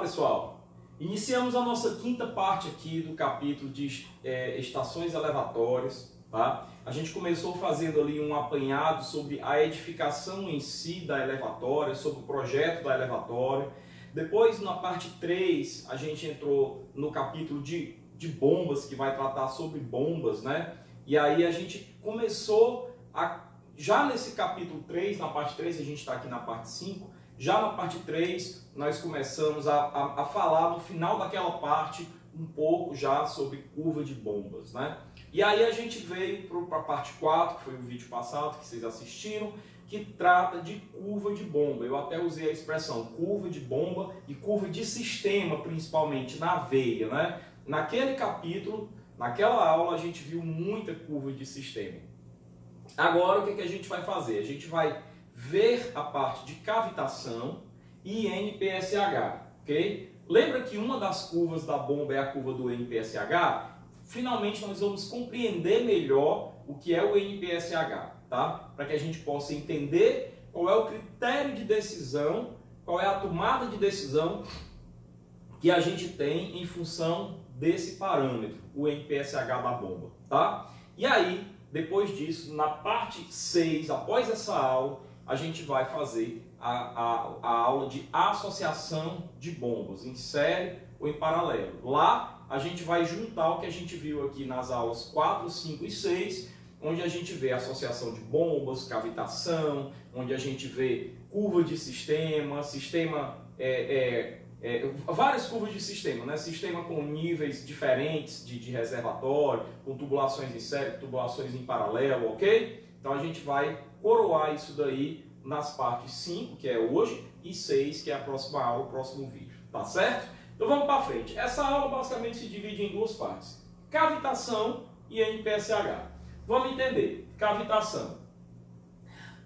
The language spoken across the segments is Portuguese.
pessoal, iniciamos a nossa quinta parte aqui do capítulo de estações elevatórias, tá? A gente começou fazendo ali um apanhado sobre a edificação em si da elevatória, sobre o projeto da elevatória. Depois, na parte 3, a gente entrou no capítulo de bombas, que vai tratar sobre bombas, né? E aí a gente começou já nesse capítulo 3, na parte 3, a gente está aqui na parte 5, já na parte 3, nós começamos a falar no final daquela parte um pouco já sobre curva de bombas, né? E aí a gente veio para a parte 4, que foi o vídeo passado que vocês assistiram, que trata de curva de bomba. Eu até usei a expressão curva de bomba e curva de sistema, principalmente na veia, né? Naquele capítulo, naquela aula, a gente viu muita curva de sistema. Agora, o que a gente vai fazer? A gente vai ver a parte de cavitação e NPSH, ok? Lembra que uma das curvas da bomba é a curva do NPSH? Finalmente, nós vamos compreender melhor o que é o NPSH, tá? Para que a gente possa entender qual é o critério de decisão, qual é a tomada de decisão que a gente tem em função desse parâmetro, o NPSH da bomba, tá? E aí, depois disso, na parte 6, após essa aula, a gente vai fazer a aula de associação de bombas, em série ou em paralelo. Lá, a gente vai juntar o que a gente viu aqui nas aulas 4, 5 e 6, onde a gente vê associação de bombas, cavitação, onde a gente vê curva de sistema, várias curvas de sistema, né? Sistema com níveis diferentes de reservatório, com tubulações em série, tubulações em paralelo, ok? Então a gente vai coroar isso daí nas partes 5, que é hoje, e 6, que é a próxima aula, o próximo vídeo, tá certo? Então vamos para frente. Essa aula basicamente se divide em duas partes, cavitação e NPSH. Vamos entender, cavitação.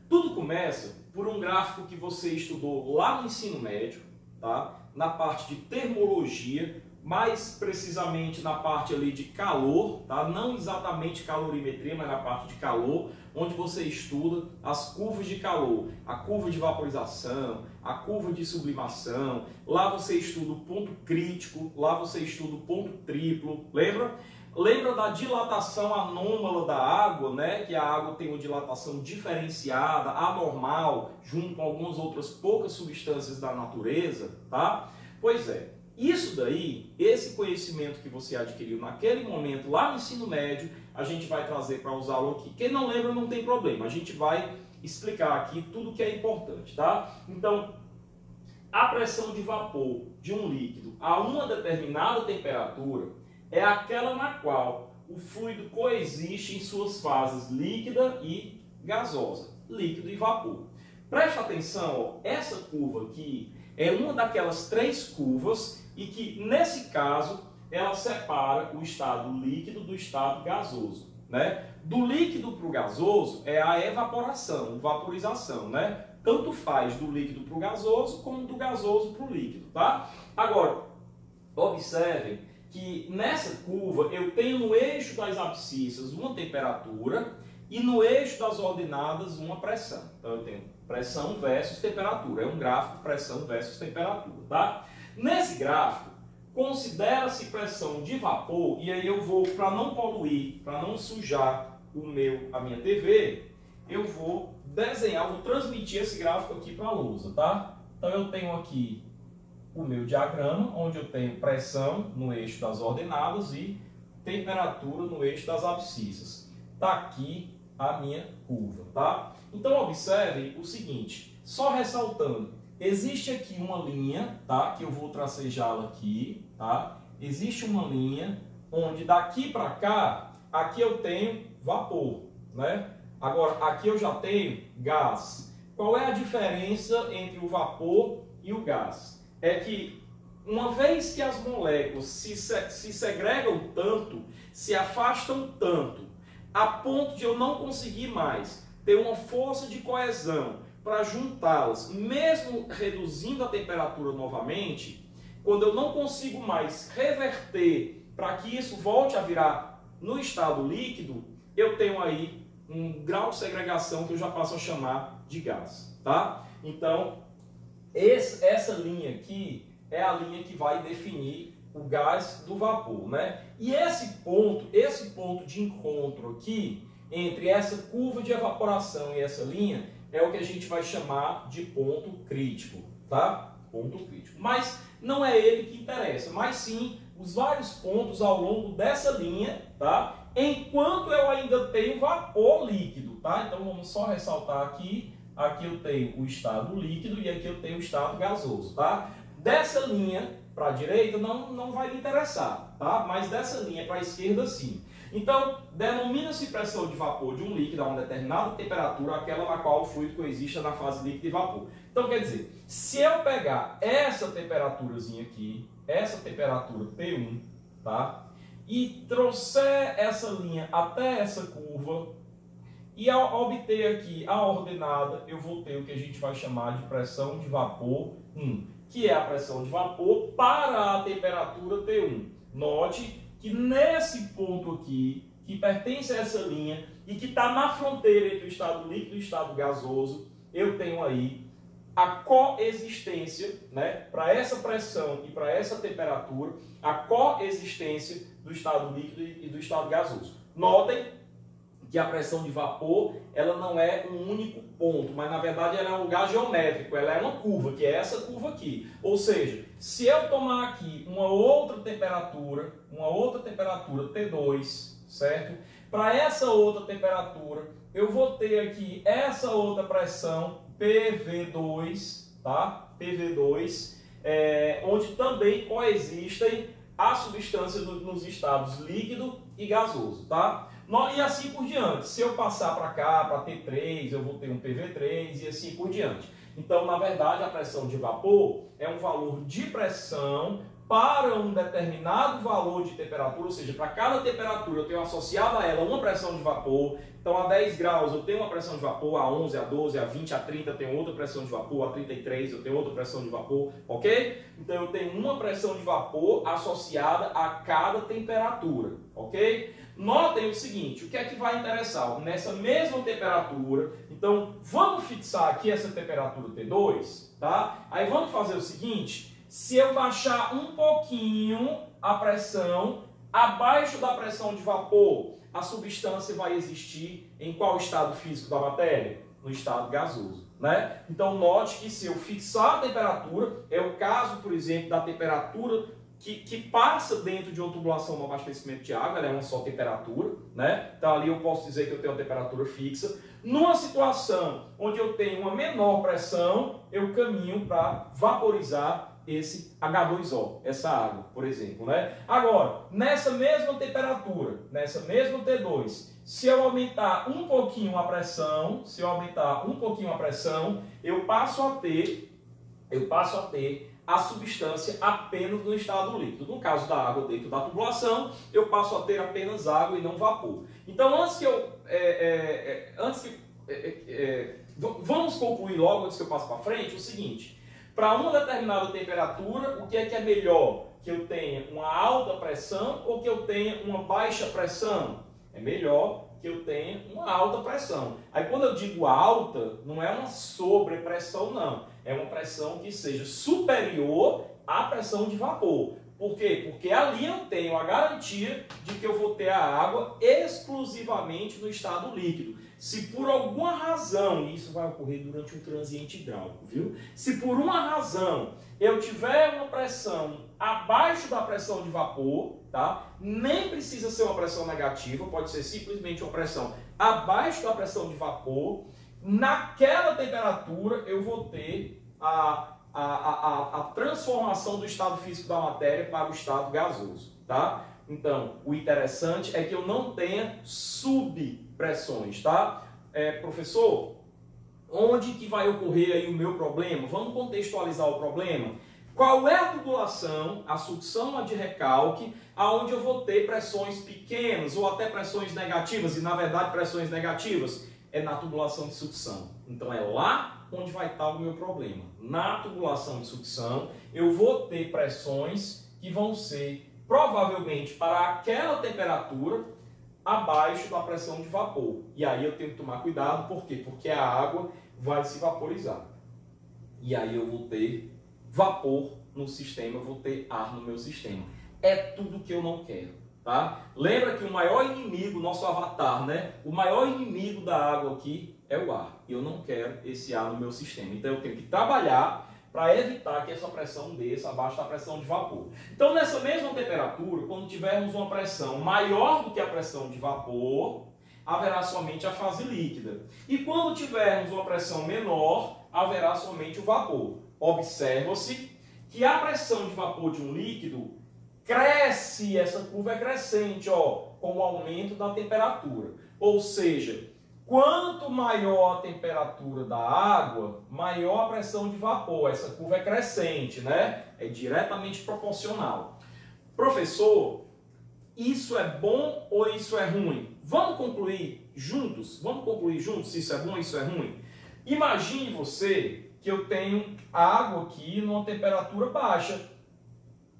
Tudo começa por um gráfico que você estudou lá no ensino médio, tá? Na parte de termologia, mais precisamente na parte ali de calor, tá? Não exatamente calorimetria, mas na parte de calor, onde você estuda as curvas de calor, a curva de vaporização, a curva de sublimação. Lá você estuda o ponto crítico, lá você estuda o ponto triplo, lembra? Lembra da dilatação anômala da água, né? Que a água tem uma dilatação diferenciada, anormal, junto com algumas outras poucas substâncias da natureza, tá? Pois é, isso daí, esse conhecimento que você adquiriu naquele momento, lá no ensino médio, a gente vai trazer para usá-lo aqui. Quem não lembra não tem problema, a gente vai explicar aqui tudo que é importante, tá? Então, a pressão de vapor de um líquido a uma determinada temperatura é aquela na qual o fluido coexiste em suas fases líquida e gasosa, líquido e vapor. Preste atenção, ó, essa curva aqui é uma daquelas 3 curvas e que, nesse caso, ela separa o estado líquido do estado gasoso, né? Do líquido para o gasoso é a evaporação, vaporização, né? Tanto faz do líquido para o gasoso como do gasoso para o líquido, tá? Agora, observem que nessa curva eu tenho no eixo das abscissas uma temperatura e no eixo das ordenadas uma pressão. Então eu tenho pressão versus temperatura. É um gráfico pressão versus temperatura, tá? Nesse gráfico, considera-se pressão de vapor, e aí eu vou, para não poluir, para não sujar a minha TV, eu vou desenhar, vou transmitir esse gráfico aqui para a lousa, tá? Então eu tenho aqui o meu diagrama, onde eu tenho pressão no eixo das ordenadas e temperatura no eixo das abscissas. Está aqui a minha curva, tá? Então observem o seguinte, só ressaltando, existe aqui uma linha, tá? Que eu vou tracejá-la aqui, tá? Existe uma linha onde daqui para cá, aqui eu tenho vapor, né? Agora, aqui eu já tenho gás. Qual é a diferença entre o vapor e o gás? É que, uma vez que as moléculas se segregam tanto, se afastam tanto, a ponto de eu não conseguir mais ter uma força de coesão para juntá-las, mesmo reduzindo a temperatura novamente, quando eu não consigo mais reverter para que isso volte a virar no estado líquido, eu tenho aí um grau de segregação que eu já passo a chamar de gás, tá? Então, essa linha aqui é a linha que vai definir o gás do vapor, né? E esse ponto de encontro aqui, entre essa curva de evaporação e essa linha, é o que a gente vai chamar de ponto crítico, tá? Ponto crítico. Mas não é ele que interessa, mas sim os vários pontos ao longo dessa linha, tá? Enquanto eu ainda tenho vapor líquido, tá? Então vamos só ressaltar aqui. Aqui eu tenho o estado líquido e aqui eu tenho o estado gasoso, tá? Dessa linha para a direita não vai me interessar, tá? Mas dessa linha para a esquerda sim. Então, denomina-se pressão de vapor de um líquido a uma determinada temperatura, aquela na qual o fluido coexista na fase líquida e vapor. Então, quer dizer, se eu pegar essa temperaturazinha aqui, essa temperatura T1, tá? E trouxer essa linha até essa curva, e ao obter aqui a ordenada, eu vou ter o que a gente vai chamar de pressão de vapor 1, que é a pressão de vapor para a temperatura T1. Note que nesse ponto aqui, que pertence a essa linha e que está na fronteira entre o estado líquido e o estado gasoso, eu tenho aí a coexistência, né, para essa pressão e para essa temperatura, a coexistência do estado líquido e do estado gasoso. Notem que a pressão de vapor, ela não é um único ponto, mas na verdade ela é um lugar geométrico, ela é uma curva, que é essa curva aqui. Ou seja, se eu tomar aqui uma outra temperatura T2, certo? Para essa outra temperatura, eu vou ter aqui essa outra pressão PV2, tá? PV2, onde também coexistem as substâncias nos estados líquido e gasoso, tá? E assim por diante. Se eu passar para cá, para T3, eu vou ter um PV3 e assim por diante. Então, na verdade, a pressão de vapor é um valor de pressão para um determinado valor de temperatura, ou seja, para cada temperatura eu tenho associado a ela uma pressão de vapor. Então, a 10 graus eu tenho uma pressão de vapor, a 11, a 12, a 20, a 30 eu tenho outra pressão de vapor, a 33 eu tenho outra pressão de vapor, ok? Então, eu tenho uma pressão de vapor associada a cada temperatura, ok? Notem o seguinte, o que é que vai interessar? Nessa mesma temperatura, então vamos fixar aqui essa temperatura T2, tá? Aí vamos fazer o seguinte, se eu baixar um pouquinho a pressão, abaixo da pressão de vapor, a substância vai existir em qual estado físico da matéria? No estado gasoso, né? Então note que se eu fixar a temperatura, é o caso, por exemplo, da temperatura que passa dentro de uma tubulação no abastecimento de água, ela é uma só temperatura, né? Então ali eu posso dizer que eu tenho uma temperatura fixa. Numa situação onde eu tenho uma menor pressão, eu caminho para vaporizar esse H2O, essa água, por exemplo, né? Agora, nessa mesma temperatura, nessa mesma T2, se eu aumentar um pouquinho a pressão, eu passo a ter a substância apenas no estado líquido. No caso da água dentro da tubulação, eu passo a ter apenas água e não vapor. Então, vamos concluir logo, antes que eu passe para frente, o seguinte. Para uma determinada temperatura, o que é melhor? Que eu tenha uma alta pressão ou que eu tenha uma baixa pressão? É melhor que eu tenha uma alta pressão. Aí quando eu digo alta, não é uma sobrepressão, não. É uma pressão que seja superior à pressão de vapor. Por quê? Porque ali eu tenho a garantia de que eu vou ter a água exclusivamente no estado líquido. Se por alguma razão, e isso vai ocorrer durante um transiente hidráulico, viu? Se por uma razão eu tiver uma pressão abaixo da pressão de vapor, tá? Nem precisa ser uma pressão negativa, pode ser simplesmente uma pressão abaixo da pressão de vapor, naquela temperatura eu vou ter a transformação do estado físico da matéria para o estado gasoso, tá? Então, o interessante é que eu não tenha subpressões, tá? Professor, onde que vai ocorrer aí o meu problema? Vamos contextualizar o problema. Qual é a tubulação, a sucção a de recalque, aonde eu vou ter pressões pequenas ou até pressões negativas, e na verdade pressões negativas? É na tubulação de sucção. Então é lá onde vai estar o meu problema. Na tubulação de sucção, eu vou ter pressões que vão ser provavelmente para aquela temperatura abaixo da pressão de vapor. E aí eu tenho que tomar cuidado, por quê? Porque a água vai se vaporizar. E aí eu vou ter vapor no sistema, eu vou ter ar no meu sistema. É tudo que eu não quero, tá? Lembra que o maior inimigo, nosso avatar, né? O maior inimigo da água aqui é o ar. E eu não quero esse ar no meu sistema. Então eu tenho que trabalhar para evitar que essa pressão desça abaixo da pressão de vapor. Então nessa mesma temperatura, quando tivermos uma pressão maior do que a pressão de vapor, haverá somente a fase líquida. E quando tivermos uma pressão menor, haverá somente o vapor. Observa-se que a pressão de vapor de um líquido cresce, essa curva é crescente, ó, com o aumento da temperatura. Ou seja, quanto maior a temperatura da água, maior a pressão de vapor. Essa curva é crescente, né? É diretamente proporcional. Professor, isso é bom ou isso é ruim? Vamos concluir juntos? Vamos concluir juntos se isso é bom ou isso é ruim? Imagine você que eu tenho água aqui numa temperatura baixa,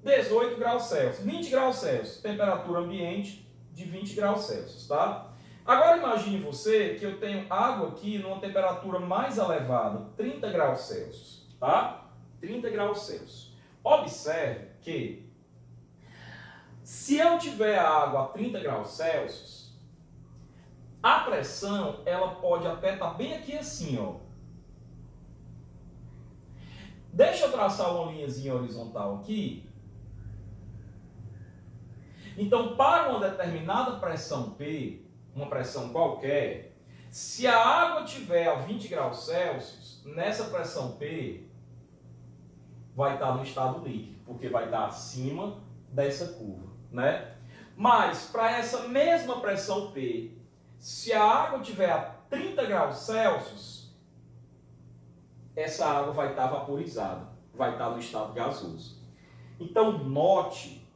18 graus Celsius, 20 graus Celsius, temperatura ambiente de 20 graus Celsius, tá? Agora imagine você que eu tenho água aqui numa temperatura mais elevada, 30 graus Celsius, tá? 30 graus Celsius. Observe que se eu tiver a água a 30 graus Celsius, a pressão ela pode até estar bem aqui assim, ó. Deixa eu traçar uma linhazinha horizontal aqui. Então, para uma determinada pressão P, uma pressão qualquer, se a água tiver a 20 graus Celsius, nessa pressão P, vai estar no estado líquido, porque vai estar acima dessa curva, né? Mas, para essa mesma pressão P, se a água tiver a 30 graus Celsius, essa água vai estar vaporizada, vai estar no estado gasoso. Então, note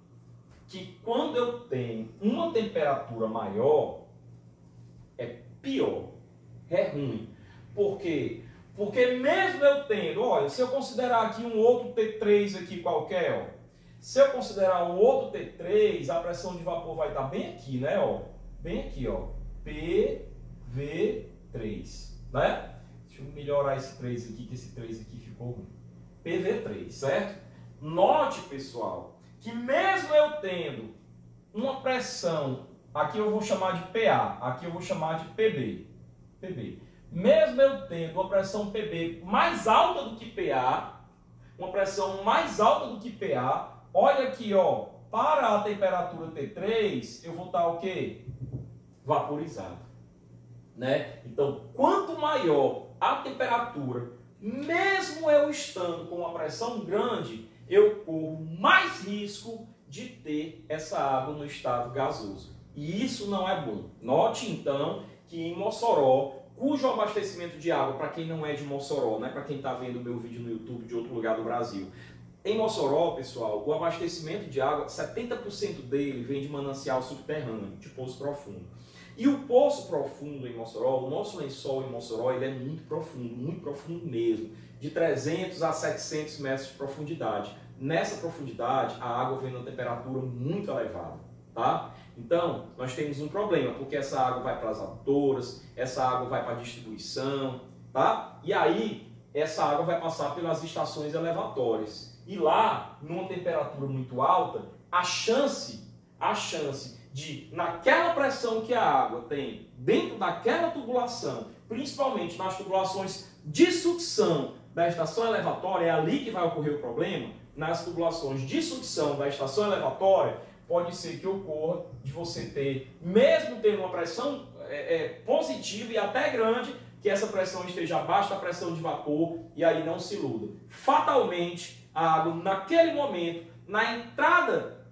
que quando eu tenho uma temperatura maior, é pior, é ruim. Por quê? Porque mesmo eu tendo, olha, se eu considerar aqui um outro T3 aqui qualquer, ó, se eu considerar um outro T3, a pressão de vapor vai estar bem aqui, né, ó, bem aqui, ó, PV3, né? Deixa eu melhorar esse 3 aqui, que esse 3 aqui ficou ruim. PV3, certo? Note, pessoal, que mesmo eu tendo uma pressão, aqui eu vou chamar de PA, aqui eu vou chamar de PB. Mesmo eu tendo uma pressão PB mais alta do que PA, uma pressão mais alta do que PA, olha aqui, ó, para a temperatura T3, eu vou estar o quê? Vaporizado, né? Então, quanto maior a temperatura, mesmo eu estando com uma pressão grande, eu corro mais risco de ter essa água no estado gasoso. E isso não é bom. Note, então, que em Mossoró, cujo abastecimento de água, para quem não é de Mossoró, né, para quem está vendo o meu vídeo no YouTube de outro lugar do Brasil, em Mossoró, pessoal, o abastecimento de água, 70% dele vem de manancial subterrâneo, de poço profundo. E o poço profundo em Mossoró, o nosso lençol em Mossoró, ele é muito profundo mesmo, de 300 a 700 metros de profundidade. Nessa profundidade, a água vem numa temperatura muito elevada, tá? Então, nós temos um problema, porque essa água vai para as adutoras, essa água vai para a distribuição, tá? E aí, essa água vai passar pelas estações elevatórias. E lá, numa temperatura muito alta, a chance de, naquela pressão que a água tem dentro daquela tubulação, principalmente nas tubulações de sucção da estação elevatória, é ali que vai ocorrer o problema. Nas tubulações de sucção da estação elevatória, pode ser que ocorra de você ter, mesmo tendo uma pressão positiva e até grande, que essa pressão esteja abaixo da pressão de vapor, e aí não se iluda. Fatalmente, a água, naquele momento, na entrada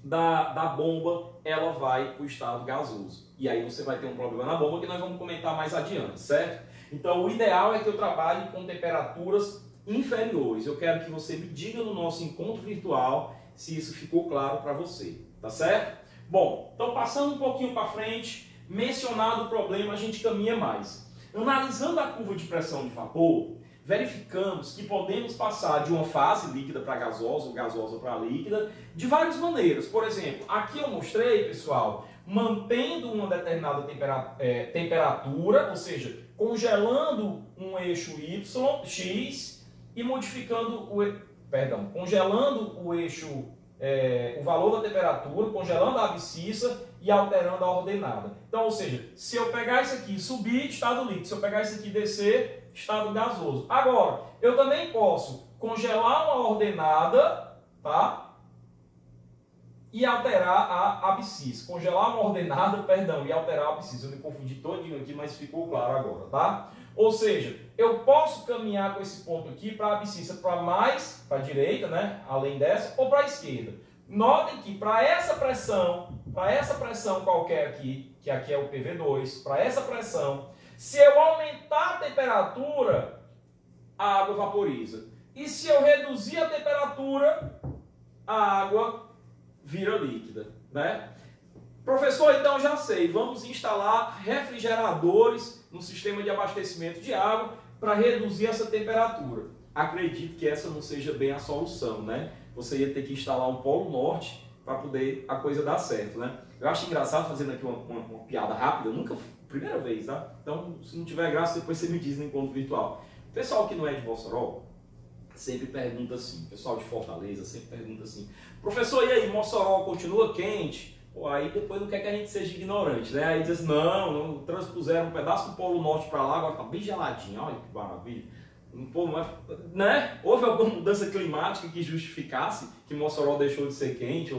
da bomba, ela vai para o estado gasoso. E aí você vai ter um problema na bomba, que nós vamos comentar mais adiante, certo? Então, o ideal é que eu trabalhe com temperaturas inferiores. Eu quero que você me diga no nosso encontro virtual se isso ficou claro para você, tá certo? Bom, então passando um pouquinho para frente, mencionado o problema, a gente caminha mais. Analisando a curva de pressão de vapor, verificamos que podemos passar de uma fase líquida para gasosa ou gasosa para líquida de várias maneiras. Por exemplo, aqui eu mostrei, pessoal, mantendo uma determinada temperatura, ou seja, congelando um eixo Y, X, e modificando congelando o eixo, o valor da temperatura, congelando a abscissa e alterando a ordenada. Então, ou seja, se eu pegar isso aqui e subir, estado líquido. Se eu pegar isso aqui e descer, estado gasoso. Agora, eu também posso congelar uma ordenada, tá? E alterar a abscissa. Congelar uma ordenada, e alterar a abscissa. Eu me confundi todinho aqui, mas ficou claro agora, tá? Ou seja, eu posso caminhar com esse ponto aqui para a abscissa para a direita, né? Além dessa, ou para a esquerda. Notem que para essa pressão qualquer aqui, que aqui é o PV2, para essa pressão, se eu aumentar a temperatura, a água vaporiza. E se eu reduzir a temperatura, a água vira líquida, né? Professor, então já sei, vamos instalar refrigeradores no sistema de abastecimento de água para reduzir essa temperatura. Acredito que essa não seja bem a solução, né? Você ia ter que instalar um polo norte para poder a coisa dar certo, né? Eu acho engraçado, fazendo aqui uma piada rápida, primeira vez, tá? Então, se não tiver graça, depois você me diz no encontro virtual. O pessoal que não é de Mossoró sempre pergunta assim, o pessoal de Fortaleza sempre pergunta assim, professor, e aí, Mossoró continua quente? Pô, aí depois não quer que a gente seja ignorante, né? Aí diz, não transpuseram um pedaço do Polo Norte para lá, agora tá bem geladinho, olha que maravilha. Pô, mas, né? Houve alguma mudança climática que justificasse que Mossoró deixou de ser quente,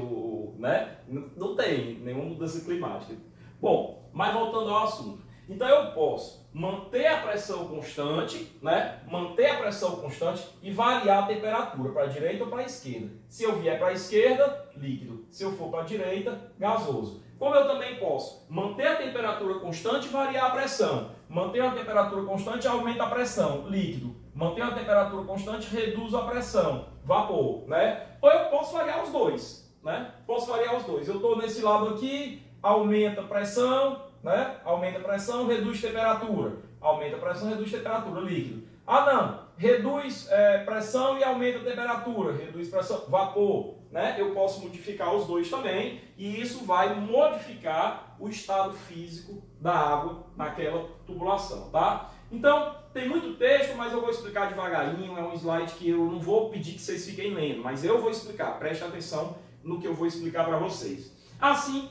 né? Não tem nenhuma mudança climática. Bom, mas voltando ao assunto. Então eu posso manter a pressão constante, né? Manter a pressão constante e variar a temperatura para a direita ou para a esquerda. Se eu vier para a esquerda, líquido. Se eu for para a direita, gasoso. Como eu também posso manter a temperatura constante e variar a pressão. Manter a temperatura constante e aumenta a pressão, líquido. Manter a temperatura constante reduz a pressão, vapor, né? Ou eu posso variar os dois, né? Posso variar os dois. Eu estou nesse lado aqui, aumenta a pressão, né? Aumenta a pressão, reduz temperatura. Aumenta a pressão, reduz temperatura, líquido. Ah, não. Reduz pressão e aumenta a temperatura. Reduz pressão, vapor. Né? Eu posso modificar os dois também. E isso vai modificar o estado físico da água naquela tubulação, tá? Então, tem muito texto, mas eu vou explicar devagarinho. É um slide que eu não vou pedir que vocês fiquem lendo, mas eu vou explicar. Preste atenção no que eu vou explicar para vocês. Assim,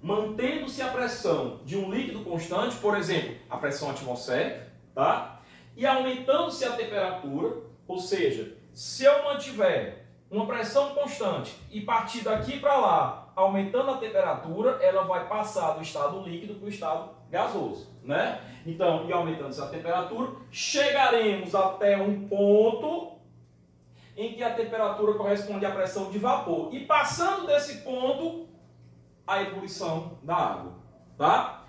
mantendo-se a pressão de um líquido constante, por exemplo, a pressão atmosférica, tá? E aumentando-se a temperatura, ou seja, se eu mantiver uma pressão constante e partir daqui para lá, aumentando a temperatura, ela vai passar do estado líquido para o estado gasoso, né? Então, e aumentando-se a temperatura, chegaremos até um ponto em que a temperatura corresponde à pressão de vapor. E passando desse ponto, a ebulição da água, tá?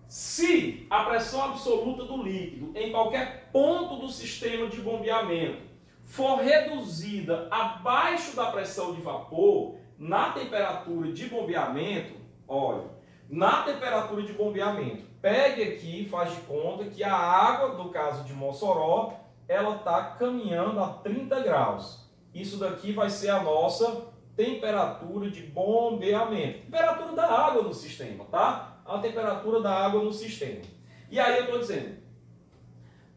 Se a pressão absoluta do líquido em qualquer ponto do sistema de bombeamento for reduzida abaixo da pressão de vapor, na temperatura de bombeamento, olha, na temperatura de bombeamento, pegue aqui, faz de conta que a água, no caso de Mossoró, ela está caminhando a 30 graus. Isso daqui vai ser a nossa temperatura de bombeamento. Temperatura da água no sistema, tá? A temperatura da água no sistema. E aí eu estou dizendo,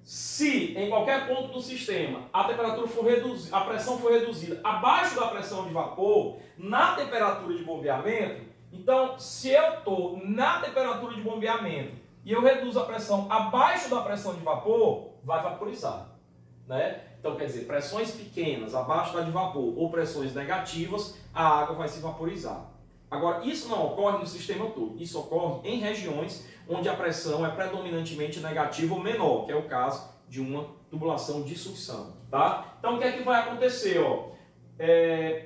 se em qualquer ponto do sistema a temperatura for reduzida, a pressão for reduzida abaixo da pressão de vapor, na temperatura de bombeamento, então se eu estou na temperatura de bombeamento e eu reduzo a pressão abaixo da pressão de vapor, vai vaporizar, né? Então, quer dizer, pressões pequenas abaixo da de vapor ou pressões negativas, a água vai se vaporizar. Agora, isso não ocorre no sistema todo. Isso ocorre em regiões onde a pressão é predominantemente negativa ou menor, que é o caso de uma tubulação de sucção, tá? Então, o que é que vai acontecer? Ó?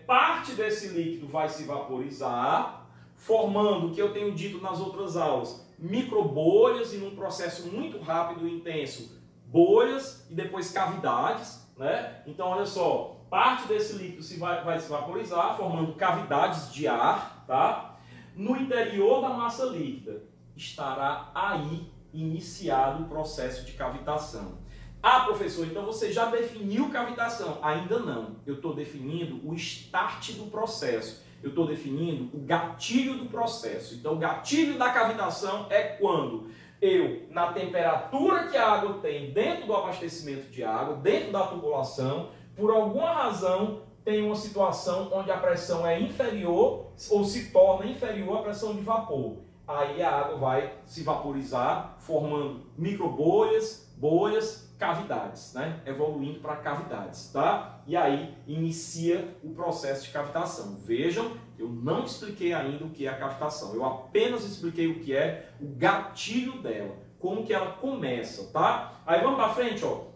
Parte desse líquido vai se vaporizar, formando o que eu tenho dito nas outras aulas, microbolhas e num processo muito rápido e intenso, bolhas e depois cavidades, né? Então, olha só, parte desse líquido vai se vaporizar, formando cavidades de ar, tá? No interior da massa líquida estará aí iniciado o processo de cavitação. Ah, professor, então você já definiu cavitação? Ainda não. Eu estou definindo o start do processo. Eu estou definindo o gatilho do processo. Então, o gatilho da cavitação é quando eu, na temperatura que a água tem dentro do abastecimento de água, dentro da tubulação, por alguma razão tem uma situação onde a pressão é inferior ou se torna inferior à pressão de vapor. Aí a água vai se vaporizar, formando microbolhas, bolhas, cavidades, né? Evoluindo para cavidades, tá? E aí inicia o processo de cavitação. Vejam, eu não expliquei ainda o que é a cavitação. Eu apenas expliquei o que é o gatilho dela, como que ela começa, tá? Aí vamos para frente, ó.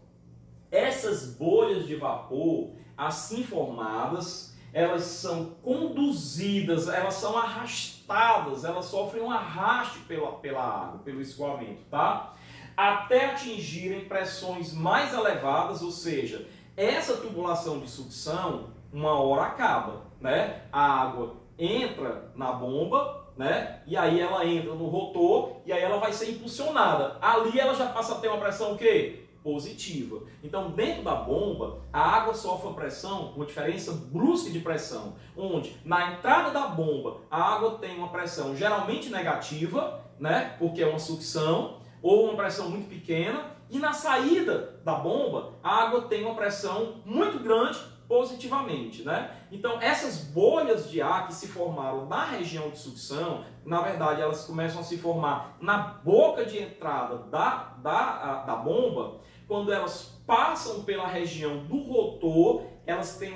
Essas bolhas de vapor, assim formadas, elas são conduzidas, elas são arrastadas, elas sofrem um arraste pela água, pelo escoamento, tá? Até atingirem pressões mais elevadas, ou seja, essa tubulação de sucção, uma hora acaba, né? A água entra na bomba, né? E aí ela entra no rotor e aí ela vai ser impulsionada. Ali ela já passa a ter uma pressão o quê? Positiva. Então, dentro da bomba, a água sofre uma pressão, uma diferença brusca de pressão, onde na entrada da bomba a água tem uma pressão geralmente negativa, né? Porque é uma sucção, ou uma pressão muito pequena, e na saída da bomba a água tem uma pressão muito grande positivamente, né? Então essas bolhas de ar que se formaram na região de sucção, na verdade elas começam a se formar na boca de entrada da bomba. Quando elas passam pela região do rotor, elas têm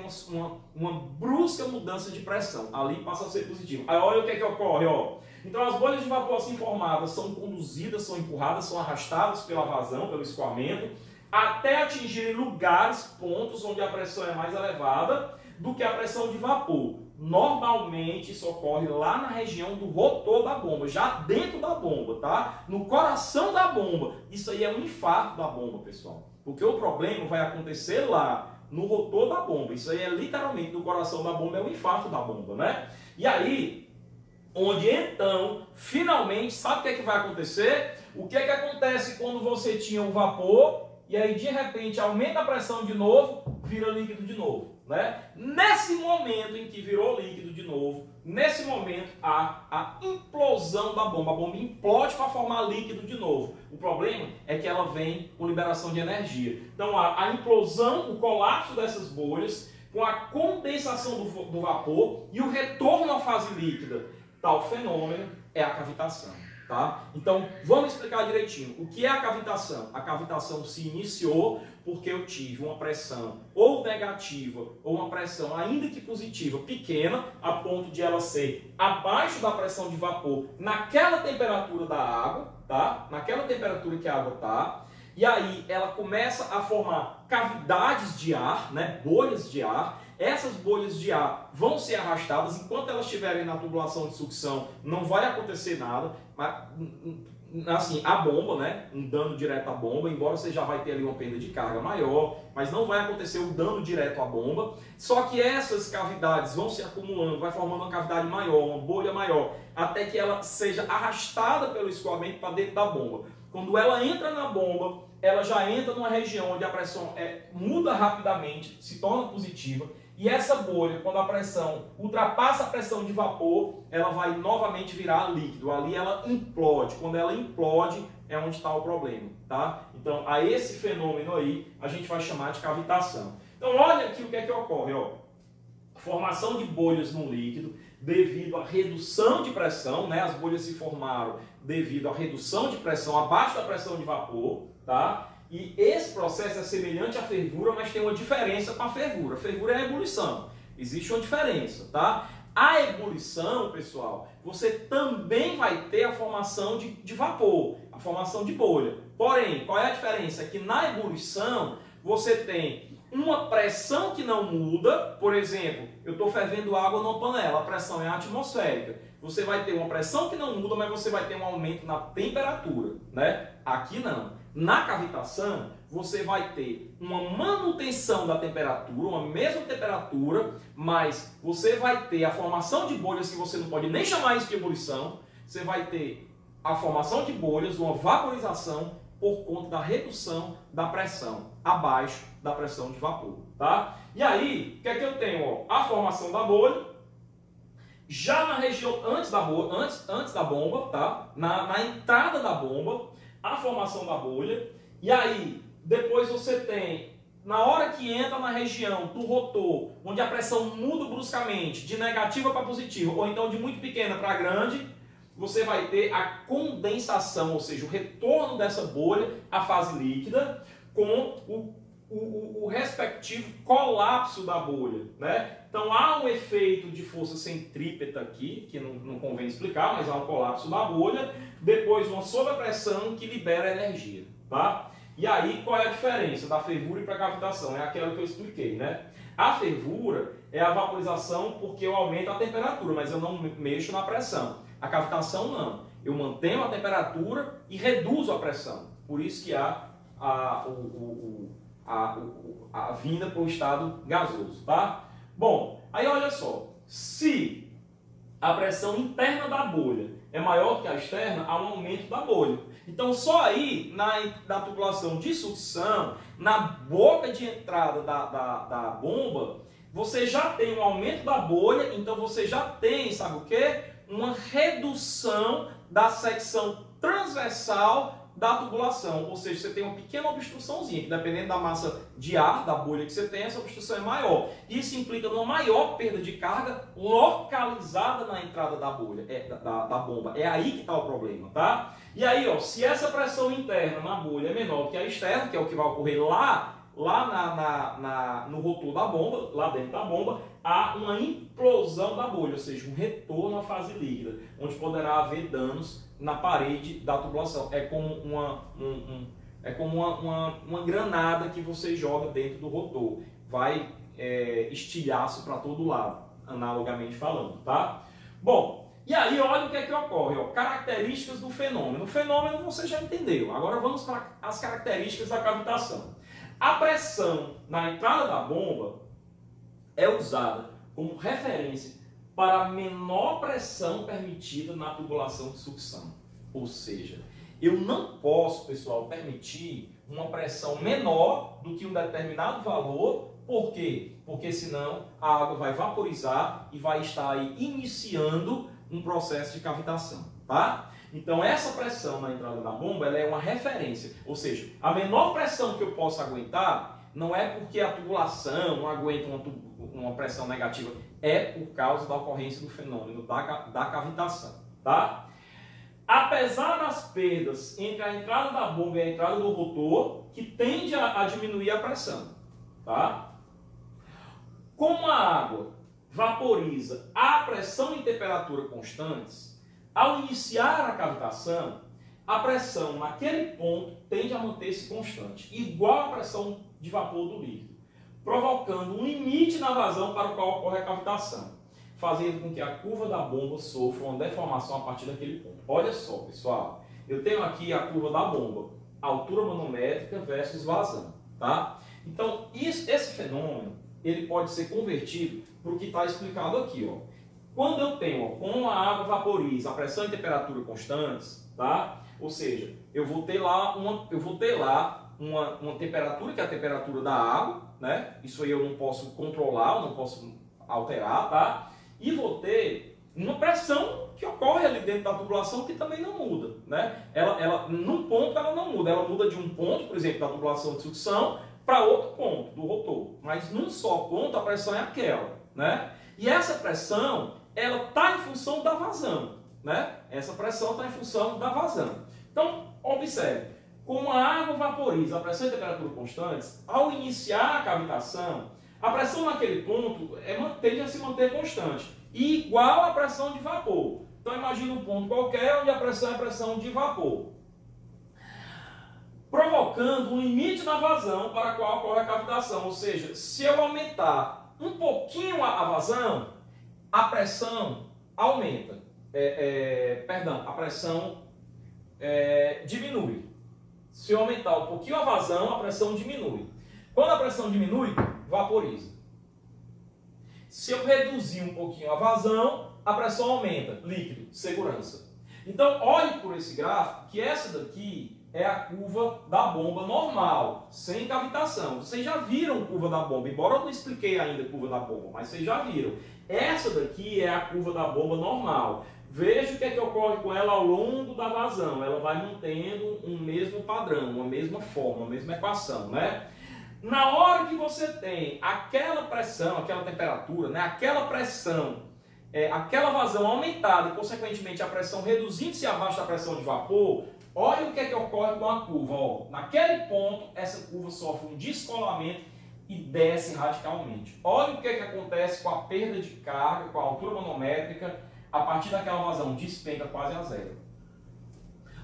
uma brusca mudança de pressão. Ali passa a ser positivo. Aí olha o que é que ocorre, ó. Então as bolhas de vapor assim formadas são conduzidas, são empurradas, são arrastadas pela vazão, pelo escoamento, até atingirem lugares, pontos onde a pressão é mais elevada do que a pressão de vapor. Normalmente isso ocorre lá na região do rotor da bomba, já dentro da bomba, tá? No coração da bomba. Isso aí é um infarto da bomba, pessoal. Porque o problema vai acontecer lá, no rotor da bomba. Isso aí é literalmente no coração da bomba, é um infarto da bomba, né? E aí, onde então, finalmente, sabe o que é que vai acontecer? O que é que acontece quando você tinha o vapor e aí de repente aumenta a pressão de novo, vira líquido de novo, né? Nesse momento em que virou líquido de novo, nesse momento há a implosão da bomba. A bomba implode para formar líquido de novo. O problema é que ela vem com liberação de energia. Então a implosão, o colapso dessas bolhas, com a condensação do vapor e o retorno à fase líquida. Tal fenômeno é a cavitação. Tá? Então, vamos explicar direitinho. O que é a cavitação? A cavitação se iniciou porque eu tive uma pressão ou negativa ou uma pressão, ainda que positiva, pequena, a ponto de ela ser abaixo da pressão de vapor naquela temperatura da água, tá? Naquela temperatura que a água está. E aí ela começa a formar cavidades de ar, né? Bolhas de ar. Essas bolhas de ar vão ser arrastadas, enquanto elas estiverem na tubulação de sucção não vai acontecer nada, mas assim, a bomba, né, um dano direto à bomba, embora você já vai ter ali uma perda de carga maior, mas não vai acontecer o dano direto à bomba, só que essas cavidades vão se acumulando, vai formando uma cavidade maior, uma bolha maior, até que ela seja arrastada pelo escoamento para dentro da bomba. Quando ela entra na bomba, ela já entra numa região onde a pressão muda rapidamente, se torna positiva. E essa bolha, quando a pressão ultrapassa a pressão de vapor, ela vai novamente virar líquido. Ali ela implode. Quando ela implode, é onde está o problema, tá? Então, a esse fenômeno aí, a gente vai chamar de cavitação. Então, olha aqui o que é que ocorre, ó. Formação de bolhas no líquido devido à redução de pressão, né? As bolhas se formaram devido à redução de pressão abaixo da pressão de vapor, tá? E esse processo é semelhante à fervura, mas tem uma diferença com a fervura. A fervura é a ebulição. Existe uma diferença, tá? A ebulição, pessoal, você também vai ter a formação de vapor, a formação de bolha. Porém, qual é a diferença? É que na ebulição você tem uma pressão que não muda. Por exemplo, eu estou fervendo água numa panela, a pressão é atmosférica. Você vai ter uma pressão que não muda, mas você vai ter um aumento na temperatura, né? Aqui não. Na cavitação, você vai ter uma manutenção da temperatura, uma mesma temperatura, mas você vai ter a formação de bolhas que você não pode nem chamar isso de ebulição. Você vai ter a formação de bolhas, uma vaporização por conta da redução da pressão abaixo da pressão de vapor, tá? E aí, o que é que eu tenho? Ó, a formação da bolha, já na região antes da bomba, tá? Na entrada da bomba, a formação da bolha, e aí depois você tem na hora que entra na região do rotor, onde a pressão muda bruscamente de negativa para positiva, ou então de muito pequena para grande, você vai ter a condensação, ou seja, o retorno dessa bolha à fase líquida com o respectivo colapso da bolha, né? Então há um efeito de força centrípeta aqui, que não convém explicar, mas há um colapso da bolha, depois uma sobrepressão que libera energia, tá? E aí qual é a diferença da fervura para a cavitação? É aquela que eu expliquei, né? A fervura é a vaporização porque eu aumento a temperatura, mas eu não mexo na pressão. A cavitação não. Eu mantenho a temperatura e reduzo a pressão. Por isso que há a vinda para o estado gasoso, tá? Bom, aí olha só. Se a pressão interna da bolha é maior do que a externa, há um aumento da bolha. Então só aí, na tubulação de sucção, na boca de entrada da bomba, você já tem um aumento da bolha, então você já tem, sabe o quê? Uma redução da secção transversal da tubulação, ou seja, você tem uma pequena obstruçãozinha, que dependendo da massa de ar, da bolha que você tem, essa obstrução é maior. Isso implica numa maior perda de carga localizada na entrada da bolha, da bomba. É aí que está o problema, tá? E aí, ó, se essa pressão interna na bolha é menor que a externa, que é o que vai ocorrer lá no rotor da bomba, lá dentro da bomba, há uma implosão da bolha, ou seja, um retorno à fase líquida, onde poderá haver danos na parede da tubulação. É como uma granada que você joga dentro do rotor. Vai estilhaço para todo lado, analogamente falando, tá? Bom, e aí olha o que é que ocorre, ó, características do fenômeno. O fenômeno você já entendeu. Agora vamos para as características da cavitação. A pressão na entrada da bomba é usada como referência para a menor pressão permitida na tubulação de sucção. Ou seja, eu não posso, pessoal, permitir uma pressão menor do que um determinado valor. Por quê? Porque senão a água vai vaporizar e vai estar aí iniciando um processo de cavitação, tá? Então essa pressão na entrada da bomba, ela é uma referência. Ou seja, a menor pressão que eu posso aguentar não é porque a tubulação não aguenta uma pressão negativa, é por causa da ocorrência do fenômeno da cavitação, tá? Apesar das perdas entre a entrada da bomba e a entrada do rotor, que tende a diminuir a pressão, tá? Como a água vaporiza a pressão e temperatura constantes, ao iniciar a cavitação, a pressão naquele ponto tende a manter-se constante, igual à pressão de vapor do líquido, provocando um limite na vazão para o qual ocorre a cavitação, fazendo com que a curva da bomba sofra uma deformação a partir daquele ponto. Olha só, pessoal, eu tenho aqui a curva da bomba, altura manométrica versus vazão, tá? Então, esse fenômeno, ele pode ser convertido para o que está explicado aqui, ó. Quando eu tenho, ó, como a água vaporiza, a pressão e temperatura constantes, tá? Ou seja, eu vou ter lá uma temperatura, que é a temperatura da água, né? Isso aí eu não posso controlar, eu não posso alterar, tá? E vou ter uma pressão que ocorre ali dentro da tubulação que também não muda, né? Num ponto ela não muda, ela muda de um ponto, por exemplo, da tubulação de sucção para outro ponto do rotor. Mas num só ponto a pressão é aquela, né? E essa pressão, ela está em função da vazão, né? Essa pressão está em função da vazão. Então, observe, como a água vaporiza a pressão e temperatura constantes, ao iniciar a cavitação, a pressão naquele ponto tende a se manter constante, e igual à pressão de vapor. Então, imagine um ponto qualquer onde a pressão é pressão de vapor, provocando um limite na vazão para a qual ocorre a cavitação. Ou seja, se eu aumentar um pouquinho a vazão, a pressão aumenta, a pressão diminui. Se eu aumentar um pouquinho a vazão, a pressão diminui. Quando a pressão diminui, vaporiza. Se eu reduzir um pouquinho a vazão, a pressão aumenta, líquido, segurança. Então, olhe por esse gráfico que essa daqui é a curva da bomba normal, sem cavitação. Vocês já viram a curva da bomba, embora eu não expliquei ainda a curva da bomba, mas vocês já viram. Essa daqui é a curva da bomba normal. Veja o que é que ocorre com ela ao longo da vazão. Ela vai mantendo um mesmo padrão, uma mesma forma, uma mesma equação, né? Na hora que você tem aquela pressão, aquela temperatura, né, aquela pressão, aquela vazão aumentada e, consequentemente, a pressão reduzindo-se abaixo da pressão de vapor, olha o que é que ocorre com a curva. Ó. Naquele ponto, essa curva sofre um descolamento e desce radicalmente. Olha o que é que acontece com a perda de carga, com a altura manométrica, a partir daquela vazão, despenca quase a zero.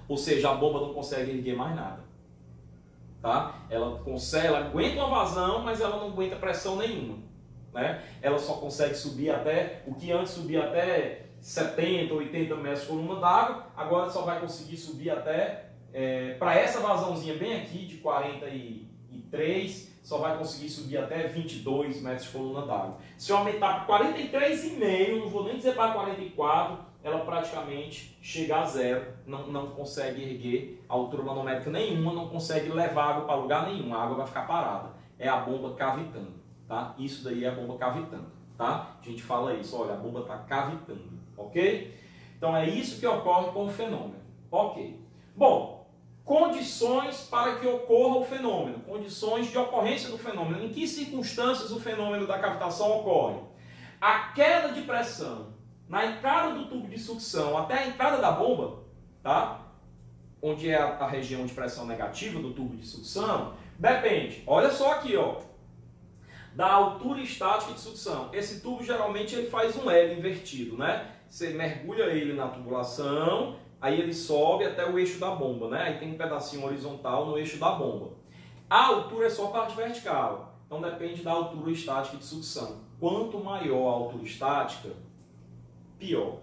Ou seja, a bomba não consegue erguer mais nada. Tá? Ela aguenta uma vazão, mas ela não aguenta pressão nenhuma. Né? Ela só consegue subir até, o que antes subia até 70, 80 metros por coluna d'água, agora só vai conseguir subir até, para essa vazãozinha bem aqui, de 43, só vai conseguir subir até 22 metros por coluna d'água. Se eu aumentar para 43,5, não vou nem dizer para 44, ela praticamente chega a zero, não consegue erguer altura manométrica nenhuma, não consegue levar água para lugar nenhum, a água vai ficar parada. É a bomba cavitando, tá? Isso daí é a bomba cavitando, tá? A gente fala isso, olha, a bomba está cavitando, ok? Então é isso que ocorre com o fenômeno, ok? Bom, condições para que ocorra o fenômeno, condições de ocorrência do fenômeno. Em que circunstâncias o fenômeno da cavitação ocorre? A queda de pressão na entrada do tubo de sucção até a entrada da bomba, tá? Onde é a região de pressão negativa do tubo de sucção, depende, olha só aqui, ó, da altura estática de sucção. Esse tubo geralmente ele faz um L invertido, né? Você mergulha ele na tubulação, aí ele sobe até o eixo da bomba, né? Aí tem um pedacinho horizontal no eixo da bomba. A altura é só a parte vertical, então depende da altura estática de sucção. Quanto maior a altura estática, pior,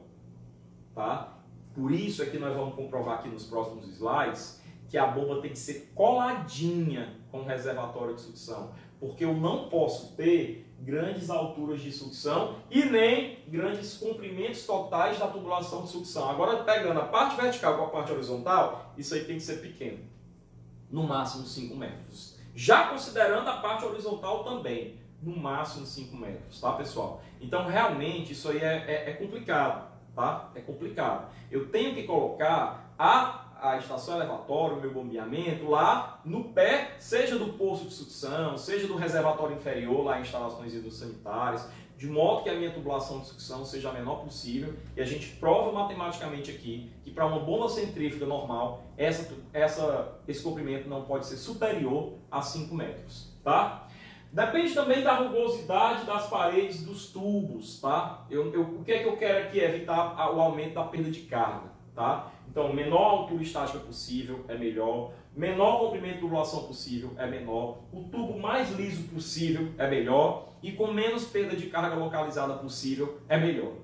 tá? Por isso é que nós vamos comprovar aqui nos próximos slides que a bomba tem que ser coladinha com o reservatório de sucção, porque eu não posso ter grandes alturas de sucção e nem grandes comprimentos totais da tubulação de sucção. Agora, pegando a parte vertical com a parte horizontal, isso aí tem que ser pequeno, no máximo 5 metros. Já considerando a parte horizontal também, no máximo 5 metros, tá, pessoal? Então, realmente, isso aí é complicado, tá? É complicado. Eu tenho que colocar a estação elevatória, o meu bombeamento, lá no pé, seja do poço de sucção, seja do reservatório inferior, lá em instalações hidrossanitárias, de modo que a minha tubulação de sucção seja a menor possível, e a gente prova matematicamente aqui que para uma bomba centrífuga normal, esse comprimento não pode ser superior a 5 metros, tá? Depende também da rugosidade das paredes dos tubos, tá? O que é que eu quero aqui? Evitar o aumento da perda de carga, tá? Então, menor altura estática possível é melhor, menor comprimento de tubulação possível é menor, o tubo mais liso possível é melhor e com menos perda de carga localizada possível é melhor,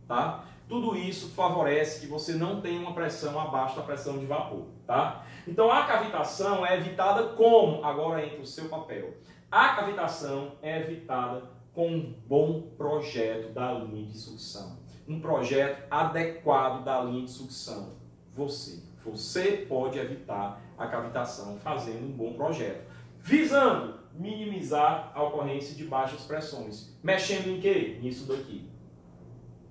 tá? Tudo isso favorece que você não tenha uma pressão abaixo da pressão de vapor, tá? Então, a cavitação é evitada como? Agora entra o seu papel. A cavitação é evitada com um bom projeto da linha de sucção. Um projeto adequado da linha de sucção. Você pode evitar a cavitação fazendo um bom projeto. Visando minimizar a ocorrência de baixas pressões. Mexendo em quê? Nisso daqui.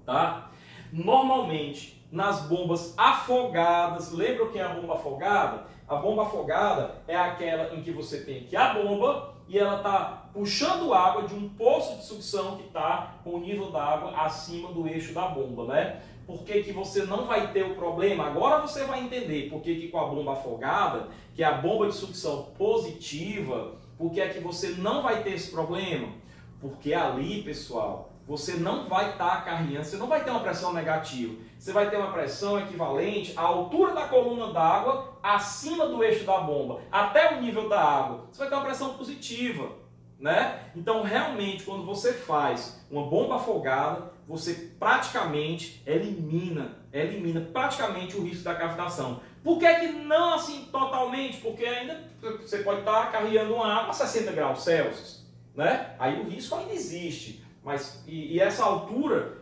Tá? Normalmente, nas bombas afogadas, lembra o que é a bomba afogada? A bomba afogada é aquela em que você tem aqui a bomba e ela está puxando água de um poço de sucção que está com o nível da água acima do eixo da bomba, né? Por que que você não vai ter o problema? Agora você vai entender por que com a bomba afogada, que é a bomba de sucção positiva, por que é que você não vai ter esse problema? Porque ali, pessoal, você não vai estar acarreando, você não vai ter uma pressão negativa. Você vai ter uma pressão equivalente à altura da coluna d'água acima do eixo da bomba, até o nível da água. Você vai ter uma pressão positiva, né? Então, realmente, quando você faz uma bomba afogada, você praticamente elimina praticamente o risco da cavitação. Por que não assim totalmente? Porque ainda você pode estar acarreando uma água a 60 graus Celsius, né? Aí o risco ainda existe. Mas, e essa altura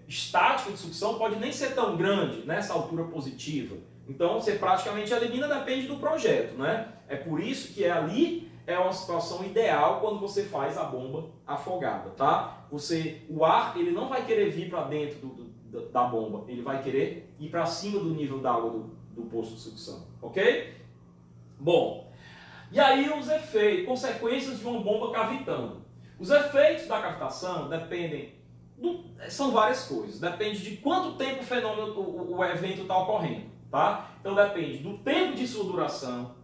estática de sucção pode nem ser tão grande, né, essa altura positiva. Então você praticamente elimina, depende do projeto, né? É por isso que ali é uma situação ideal quando você faz a bomba afogada, tá? O ar ele não vai querer vir para dentro da bomba, ele vai querer ir para cima do nível da água do poço de sucção, ok? Bom, E aí os efeitos, consequências de uma bomba cavitando. Os efeitos da cavitação dependem, são várias coisas. Depende de quanto tempo o fenômeno, o evento está ocorrendo, tá? Então depende do tempo de sua duração,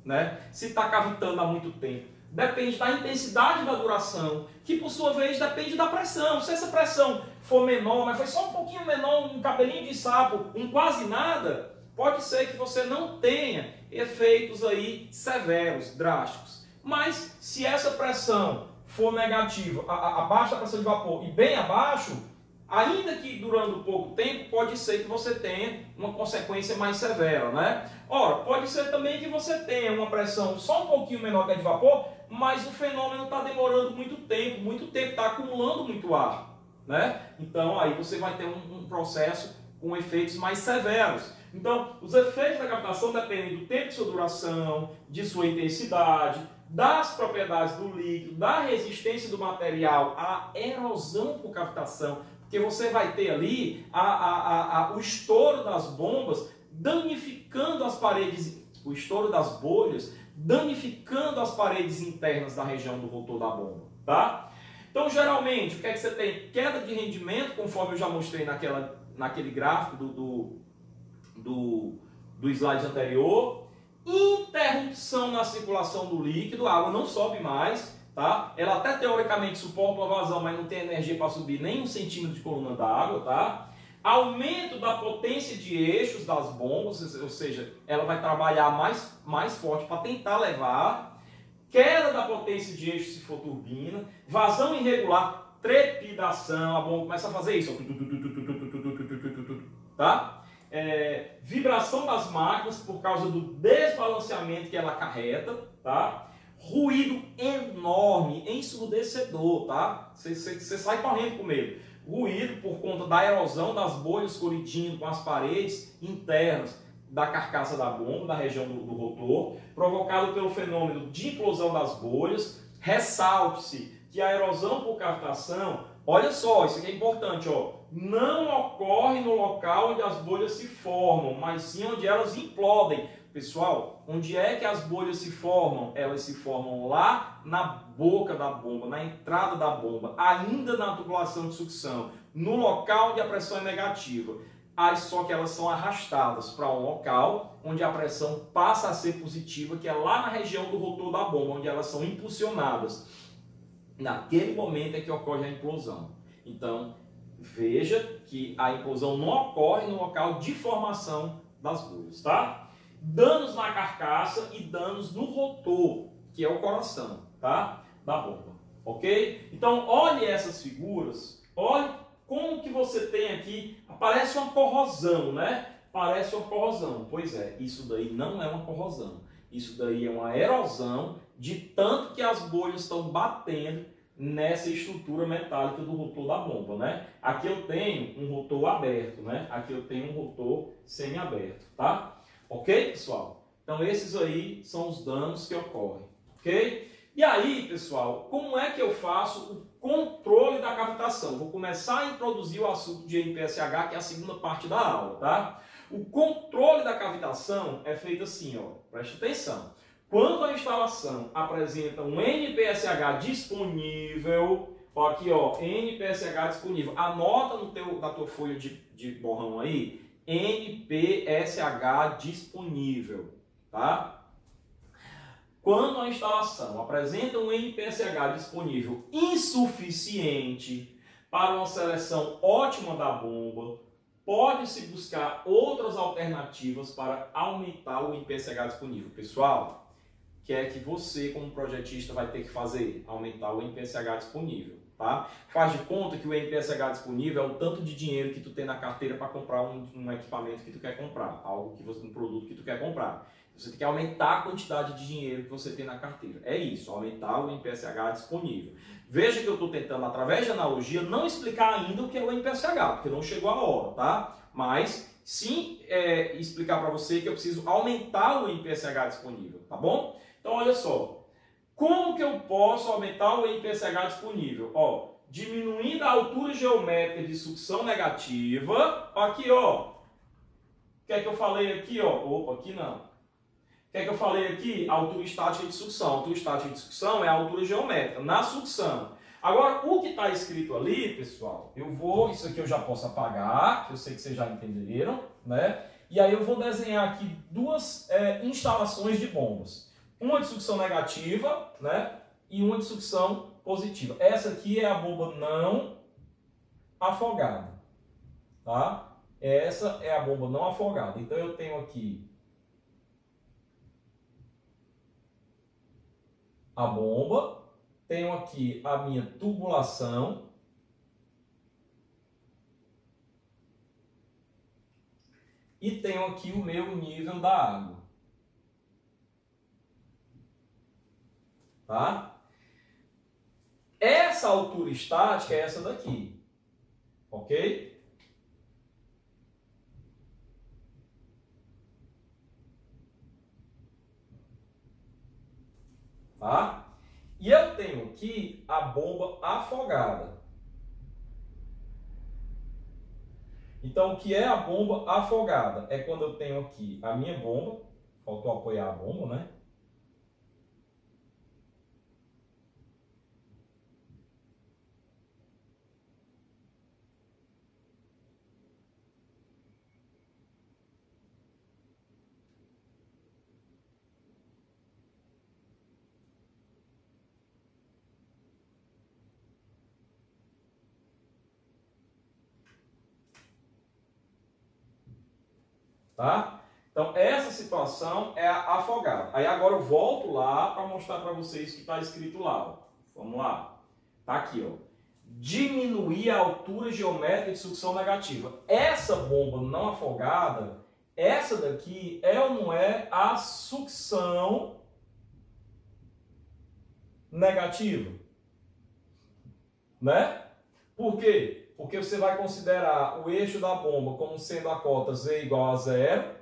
né? Se está cavitando há muito tempo. Depende da intensidade da duração, que por sua vez depende da pressão. Se essa pressão for menor, mas foi só um pouquinho menor, um cabelinho de sapo, um quase nada, pode ser que você não tenha efeitos aí severos, drásticos. Mas se essa pressão for negativa, abaixo da pressão de vapor e bem abaixo, ainda que durando pouco tempo, pode ser que você tenha uma consequência mais severa, né? Ora, pode ser também que você tenha uma pressão só um pouquinho menor que a de vapor, mas o fenômeno está demorando muito tempo, está acumulando muito ar, né? Então aí você vai ter um processo com efeitos mais severos. Então, os efeitos da cavitação dependem do tempo de sua duração, de sua intensidade, das propriedades do líquido, da resistência do material à erosão por cavitação, porque você vai ter ali o estouro das bombas danificando as paredes, o estouro das bolhas danificando as paredes internas da região do rotor da bomba, tá? Então, geralmente, o que é que você tem? Queda de rendimento, conforme eu já mostrei naquele gráfico do slide anterior, interrupção na circulação do líquido, a água não sobe mais, tá? Ela até teoricamente suporta uma vazão, mas não tem energia para subir nem 1 centímetro de coluna d'água, tá? Aumento da potência de eixos das bombas, ou seja, ela vai trabalhar mais forte para tentar levar. Queda da potência de eixo se for turbina. Vazão irregular, trepidação, a bomba começa a fazer isso, tá? Vibração das máquinas por causa do desbalanceamento que ela acarreta, tá? Ruído enorme, ensurdecedor, tá? Você sai correndo com medo. Ruído por conta da erosão das bolhas colidindo com as paredes internas da carcaça da bomba, da região do rotor, provocado pelo fenômeno de implosão das bolhas. Ressalte-se que a erosão por cavitação, olha só, isso aqui é importante, ó, não ocorre no local onde as bolhas se formam, mas sim onde elas implodem. Pessoal, onde é que as bolhas se formam? Elas se formam lá na boca da bomba, na entrada da bomba, ainda na tubulação de sucção, no local onde a pressão é negativa. Só que elas são arrastadas para um local onde a pressão passa a ser positiva, que é lá na região do rotor da bomba, onde elas são impulsionadas. Naquele momento é que ocorre a implosão. Então, veja que a implosão não ocorre no local de formação das bolhas, tá? Danos na carcaça e danos no rotor, que é o coração, tá? Da bomba, ok? Então, olhe essas figuras, olhe como que você tem aqui, parece uma corrosão, né? Parece uma corrosão. Pois é, isso daí não é uma corrosão. Isso daí é uma erosão de tanto que as bolhas estão batendo nessa estrutura metálica do rotor da bomba, né? Aqui eu tenho um rotor aberto, né? Aqui eu tenho um rotor semi-aberto, tá? Ok, pessoal? Então esses aí são os danos que ocorrem, ok? E aí, pessoal, como é que eu faço o controle da cavitação? Vou começar a introduzir o assunto de NPSH, que é a segunda parte da aula, tá? O controle da cavitação é feito assim, ó, preste atenção. Quando a instalação apresenta um NPSH disponível, ó, aqui ó, NPSH disponível, anota na tua folha de borrão aí, NPSH disponível, tá? Quando a instalação apresenta um NPSH disponível insuficiente para uma seleção ótima da bomba, pode-se buscar outras alternativas para aumentar o NPSH disponível. Pessoal, o que é que você, como projetista, vai ter que fazer? Aumentar o NPSH disponível. Tá? Faz de conta que o NPSH disponível é o tanto de dinheiro que tu tem na carteira para comprar um equipamento que tu quer comprar, um produto que tu quer comprar. Você tem que aumentar a quantidade de dinheiro que você tem na carteira. É isso, aumentar o NPSH disponível. Veja que eu estou tentando, através de analogia, não explicar ainda o que é o NPSH, porque não chegou a hora, tá? Mas sim explicar para você que eu preciso aumentar o NPSH disponível, tá bom? Então olha só. Como que eu posso aumentar o NPSH disponível? Ó, diminuindo a altura geométrica de sucção negativa. Aqui, ó. O que é que eu falei aqui, ó? Opa, aqui não. O que é que eu falei aqui? Altura estática de sucção. A altura estática de sucção é a altura geométrica na sucção. Agora, o que está escrito ali, pessoal, isso aqui eu já posso apagar, que eu sei que vocês já entenderam, né? E aí eu vou desenhar aqui duas instalações de bombas. Uma de sucção negativa, né? E uma de sucção positiva. Essa aqui é a bomba não afogada, tá? Essa é a bomba não afogada. Então eu tenho aqui a bomba, tenho aqui a minha tubulação e tenho aqui o meu nível da água. Tá? Essa altura estática é essa daqui. Ok? Tá? E eu tenho aqui a bomba afogada. Então, o que é a bomba afogada? É quando eu tenho aqui a minha bomba, faltou apoiar a bomba, né? Tá? Então, essa situação é a afogada. Aí agora eu volto lá para mostrar para vocês o que está escrito lá. Ó. Vamos lá. Tá aqui, ó. Diminuir a altura geométrica de sucção negativa. Essa bomba não afogada, essa daqui é ou não é a sucção negativa? Né? Por quê? Porque você vai considerar o eixo da bomba como sendo a cota Z igual a zero,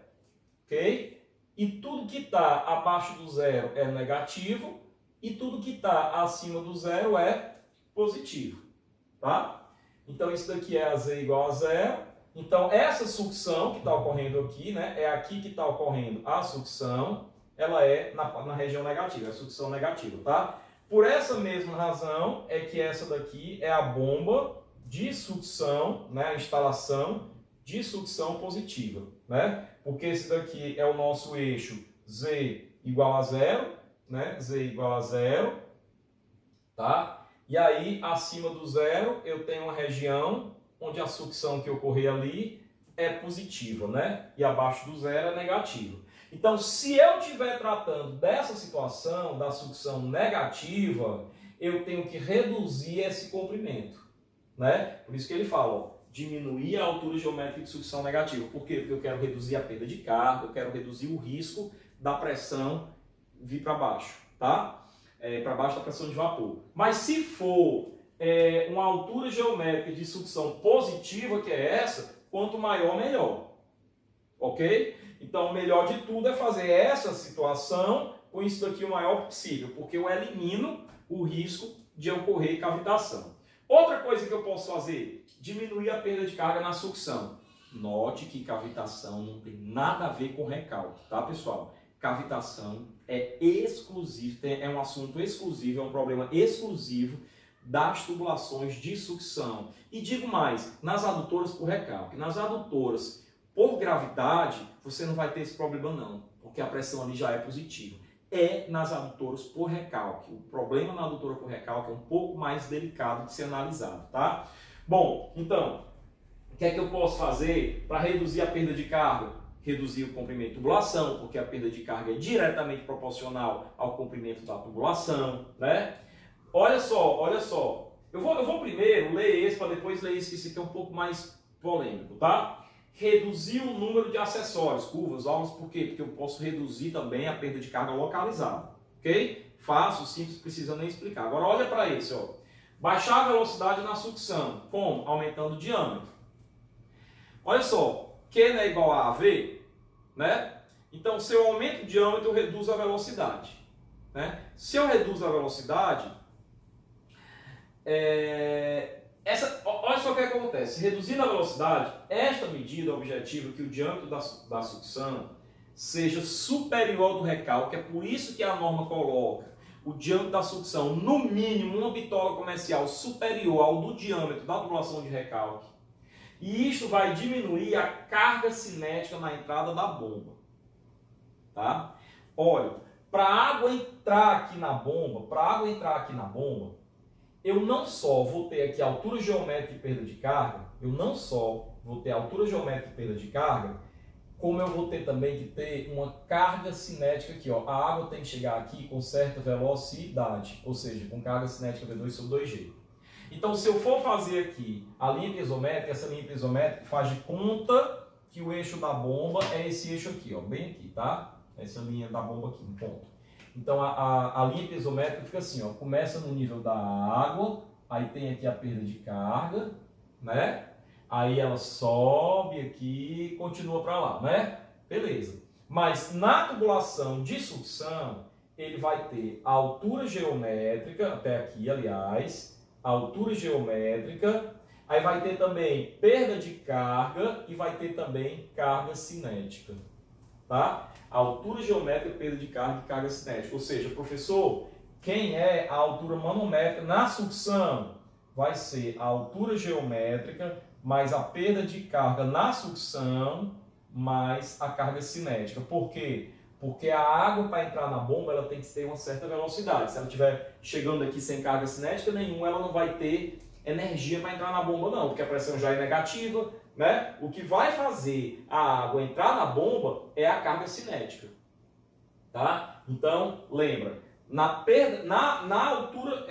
ok? E tudo que está abaixo do zero é negativo e tudo que está acima do zero é positivo, tá? Então isso daqui é a Z igual a zero. Então essa sucção que está ocorrendo aqui, né? É aqui que está ocorrendo a sucção, ela é na região negativa, é a sucção negativa, tá? Por essa mesma razão é que essa daqui é a bomba de sucção, né, a instalação de sucção positiva, né? Porque esse daqui é o nosso eixo Z igual a zero, né? Z igual a zero, tá? E aí, acima do zero, eu tenho uma região onde a sucção que ocorrer ali é positiva, né? E abaixo do zero é negativa. Então, se eu estiver tratando dessa situação, da sucção negativa, eu tenho que reduzir esse comprimento. Né? Por isso que ele fala, ó, diminuir a altura geométrica de sucção negativa. Por quê? Porque eu quero reduzir a perda de carga, eu quero reduzir o risco da pressão vir para baixo, tá? Para baixo da pressão de vapor. Mas se for uma altura geométrica de sucção positiva, que é essa, quanto maior, melhor. Ok? Então, o melhor de tudo é fazer essa situação com isso daqui o maior possível, porque eu elimino o risco de ocorrer cavitação. Outra coisa que eu posso fazer, diminuir a perda de carga na sucção. Note que cavitação não tem nada a ver com recalque, tá, pessoal? Cavitação é exclusivo, é um assunto exclusivo, é um problema exclusivo das tubulações de sucção. E digo mais, nas adutoras por recalque. Nas adutoras por gravidade, você não vai ter esse problema não, porque a pressão ali já é positiva. É nas adutoras por recalque. O problema na adutora por recalque é um pouco mais delicado de ser analisado, tá? Bom, então, o que é que eu posso fazer para reduzir a perda de carga? Reduzir o comprimento de tubulação, porque a perda de carga é diretamente proporcional ao comprimento da tubulação, né? Olha só, olha só. Eu vou primeiro ler esse para depois ler esse, que esse aqui é um pouco mais polêmico, tá? Reduzir o número de acessórios, curvas, órgãos, por quê? Porque eu posso reduzir também a perda de carga localizada, ok? Fácil, simples, precisa nem explicar. Agora olha para esse, ó. Baixar a velocidade na sucção, como? Aumentando o diâmetro. Olha só, Q não é igual a AV, né? Então, se eu aumento o diâmetro, eu reduzo a velocidade, né? Se eu reduzo a velocidade, olha só o que acontece. Reduzindo a velocidade, esta medida objetiva que o diâmetro da sucção seja superior ao do recalque. É por isso que a norma coloca o diâmetro da sucção, no mínimo, uma bitola comercial superior ao do diâmetro da tubulação de recalque. E isso vai diminuir a carga cinética na entrada da bomba. Tá? Olha, para a água entrar aqui na bomba, eu não só vou ter aqui altura geométrica e perda de carga, como eu vou ter também que ter uma carga cinética aqui, ó. A água tem que chegar aqui com certa velocidade, ou seja, com carga cinética V2 sobre 2G. Então, se eu for fazer aqui a linha piezométrica, essa linha piezométrica faz de conta que o eixo da bomba é esse eixo aqui, ó, bem aqui, tá? Essa linha da bomba aqui, um ponto. Então, a linha piezométrica fica assim, ó, começa no nível da água, aí tem aqui a perda de carga, né? Aí ela sobe aqui e continua para lá, né? Beleza. Mas na tubulação de sucção, ele vai ter a altura geométrica, até aqui, aliás, a altura geométrica, aí vai ter também perda de carga e vai ter também carga cinética, tá? Altura geométrica, perda de carga e carga cinética. Ou seja, professor, quem é a altura manométrica na sucção? Vai ser a altura geométrica mais a perda de carga na sucção, mais a carga cinética. Por quê? Porque a água, para entrar na bomba, ela tem que ter uma certa velocidade. Se ela estiver chegando aqui sem carga cinética nenhuma, ela não vai ter energia para entrar na bomba, não, porque a pressão já é negativa, né? O que vai fazer a água entrar na bomba é a carga cinética. Tá? Então, lembra, na altura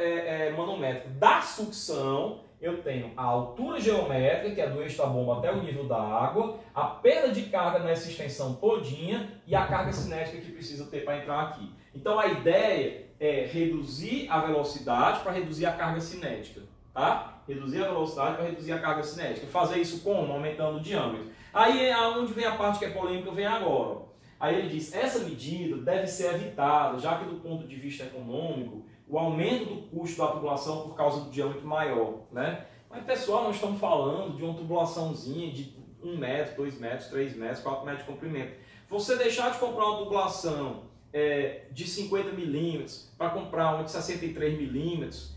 manométrica da sucção, eu tenho a altura geométrica, que é do eixo da bomba até o nível da água, a perda de carga nessa extensão todinha e a carga cinética que precisa ter para entrar aqui. Então a ideia é reduzir a velocidade para reduzir a carga cinética, tá? Reduzir a velocidade para reduzir a carga cinética. Fazer isso como? Aumentando o diâmetro. Aí é onde vem a parte que é polêmica, vem agora. Aí ele diz, essa medida deve ser evitada, já que do ponto de vista econômico, o aumento do custo da tubulação por causa do diâmetro maior, né? Mas, pessoal, nós estamos falando de uma tubulaçãozinha de 1 metro, 2 metros, 3 metros, 4 metros de comprimento. Você deixar de comprar uma tubulação de 50 milímetros para comprar uma de 63 milímetros,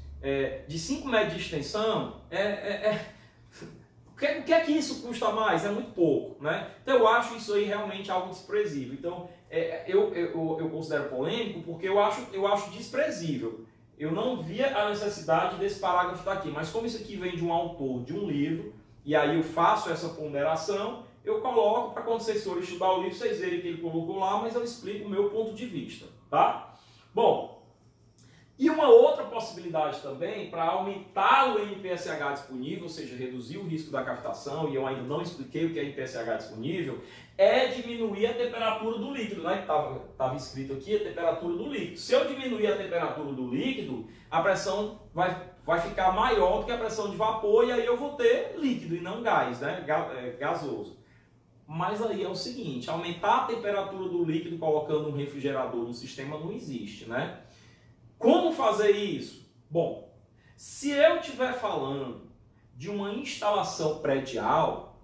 de 5 metros de extensão, o que é que isso custa mais? É muito pouco, né? Então eu acho isso aí realmente algo desprezível. Então eu considero polêmico porque eu acho desprezível. Eu não via a necessidade desse parágrafo estar aqui, mas como isso aqui vem de um autor de um livro, e aí eu faço essa ponderação, eu coloco para quando vocês forem estudar o livro, vocês verem que ele colocou lá, mas eu explico o meu ponto de vista, tá? Bom, e uma outra possibilidade também, para aumentar o NPSH disponível, ou seja, reduzir o risco da cavitação, e eu ainda não expliquei o que é NPSH disponível, é diminuir a temperatura do líquido, né? Estava escrito aqui a temperatura do líquido. Se eu diminuir a temperatura do líquido, a pressão vai ficar maior do que a pressão de vapor, e aí eu vou ter líquido e não gás, né? Gasoso. Mas aí é o seguinte, aumentar a temperatura do líquido colocando um refrigerador no sistema não existe, né? Como fazer isso? Bom, se eu estiver falando de uma instalação predial,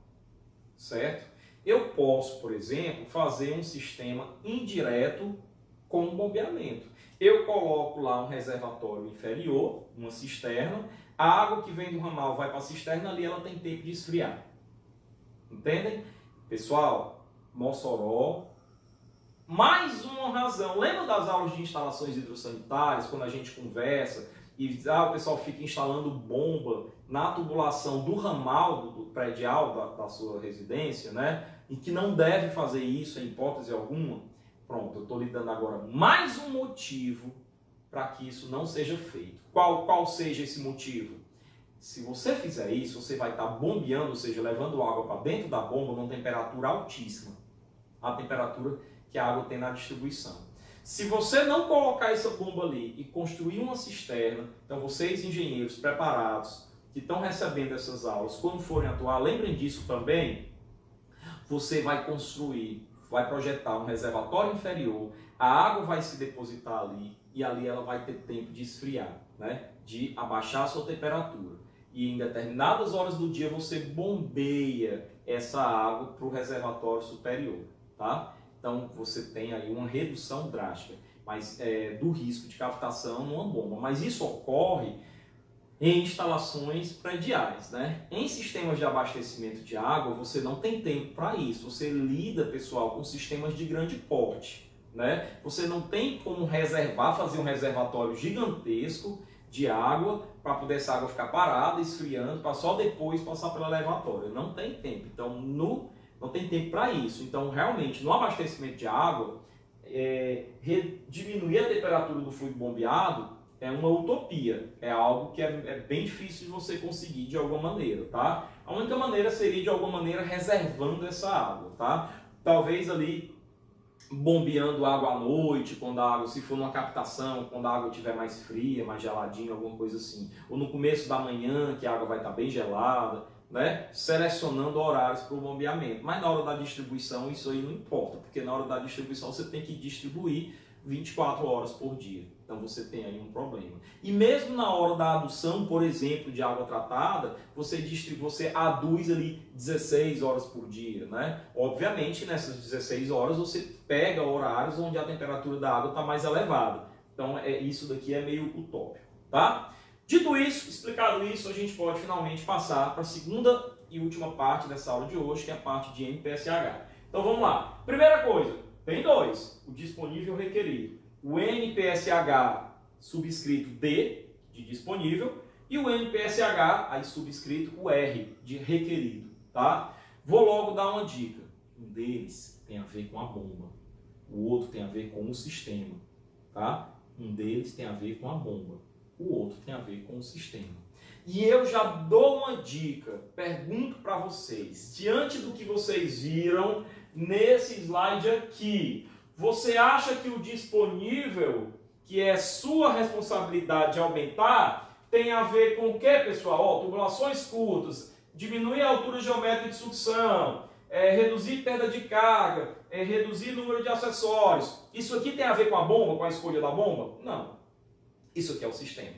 certo? Eu posso, por exemplo, fazer um sistema indireto com bombeamento. Eu coloco lá um reservatório inferior, uma cisterna, a água que vem do ramal vai para a cisterna ali, ela tem tempo de esfriar. Entendem? Pessoal, Mossoró, mais uma razão. Lembra das aulas de instalações hidrossanitárias, quando a gente conversa e o pessoal fica instalando bomba na tubulação do ramal do predial da sua residência, né? E que não deve fazer isso em hipótese alguma? Pronto, eu estou lhe dando agora mais um motivo para que isso não seja feito. Qual seja esse motivo? Se você fizer isso, você vai estar bombeando, ou seja, levando água para dentro da bomba numa temperatura altíssima. A temperatura que a água tem na distribuição. Se você não colocar essa bomba ali e construir uma cisterna, então vocês engenheiros preparados que estão recebendo essas aulas, quando forem atuar, lembrem disso também, você vai construir, vai projetar um reservatório inferior, a água vai se depositar ali e ali ela vai ter tempo de esfriar, né? De abaixar a sua temperatura. E em determinadas horas do dia você bombeia essa água para o reservatório superior, tá? Então você tem aí uma redução drástica do risco de cavitação numa bomba. Mas isso ocorre em instalações prediais, né? Em sistemas de abastecimento de água, você não tem tempo para isso. Você lida, pessoal, com sistemas de grande porte, né? Você não tem como fazer um reservatório gigantesco de água para poder essa água ficar parada, esfriando, para só depois passar pela elevatória. Não tem tempo. Então, não tem tempo para isso. Então, realmente, no abastecimento de água, diminuir a temperatura do fluido bombeado é uma utopia, é algo que é bem difícil de você conseguir de alguma maneira, tá? A única maneira seria de alguma maneira reservando essa água, tá? Talvez ali bombeando água à noite, quando a água, se for numa captação, quando a água estiver mais fria, mais geladinha, alguma coisa assim. Ou no começo da manhã, que a água vai estar bem gelada, né? Selecionando horários para o bombeamento. Mas na hora da distribuição isso aí não importa, porque na hora da distribuição você tem que distribuir 24 horas por dia. Então você tem aí um problema. E mesmo na hora da adução, por exemplo, de água tratada, você aduz ali 16 horas por dia, né? Obviamente, nessas 16 horas você pega horários onde a temperatura da água está mais elevada. Então isso daqui é meio utópico, tá? Dito isso, explicado isso, a gente pode finalmente passar para a segunda e última parte dessa aula de hoje, que é a parte de NPSH. Então vamos lá. Primeira coisa, tem dois, o disponível e o requerido. O NPSH subscrito D, de disponível, e o NPSH, aí subscrito o R, de requerido, tá? Vou logo dar uma dica. Um deles tem a ver com a bomba, o outro tem a ver com o sistema, tá? Um deles tem a ver com a bomba, o outro tem a ver com o sistema. E eu já dou uma dica, pergunto para vocês, diante do que vocês viram nesse slide aqui, você acha que o disponível, que é sua responsabilidade de aumentar, tem a ver com o que, pessoal? Ó, tubulações curtas, diminuir a altura geométrica de sucção, reduzir perda de carga, reduzir o número de acessórios. Isso aqui tem a ver com a bomba, com a escolha da bomba? Não. Isso aqui é o sistema.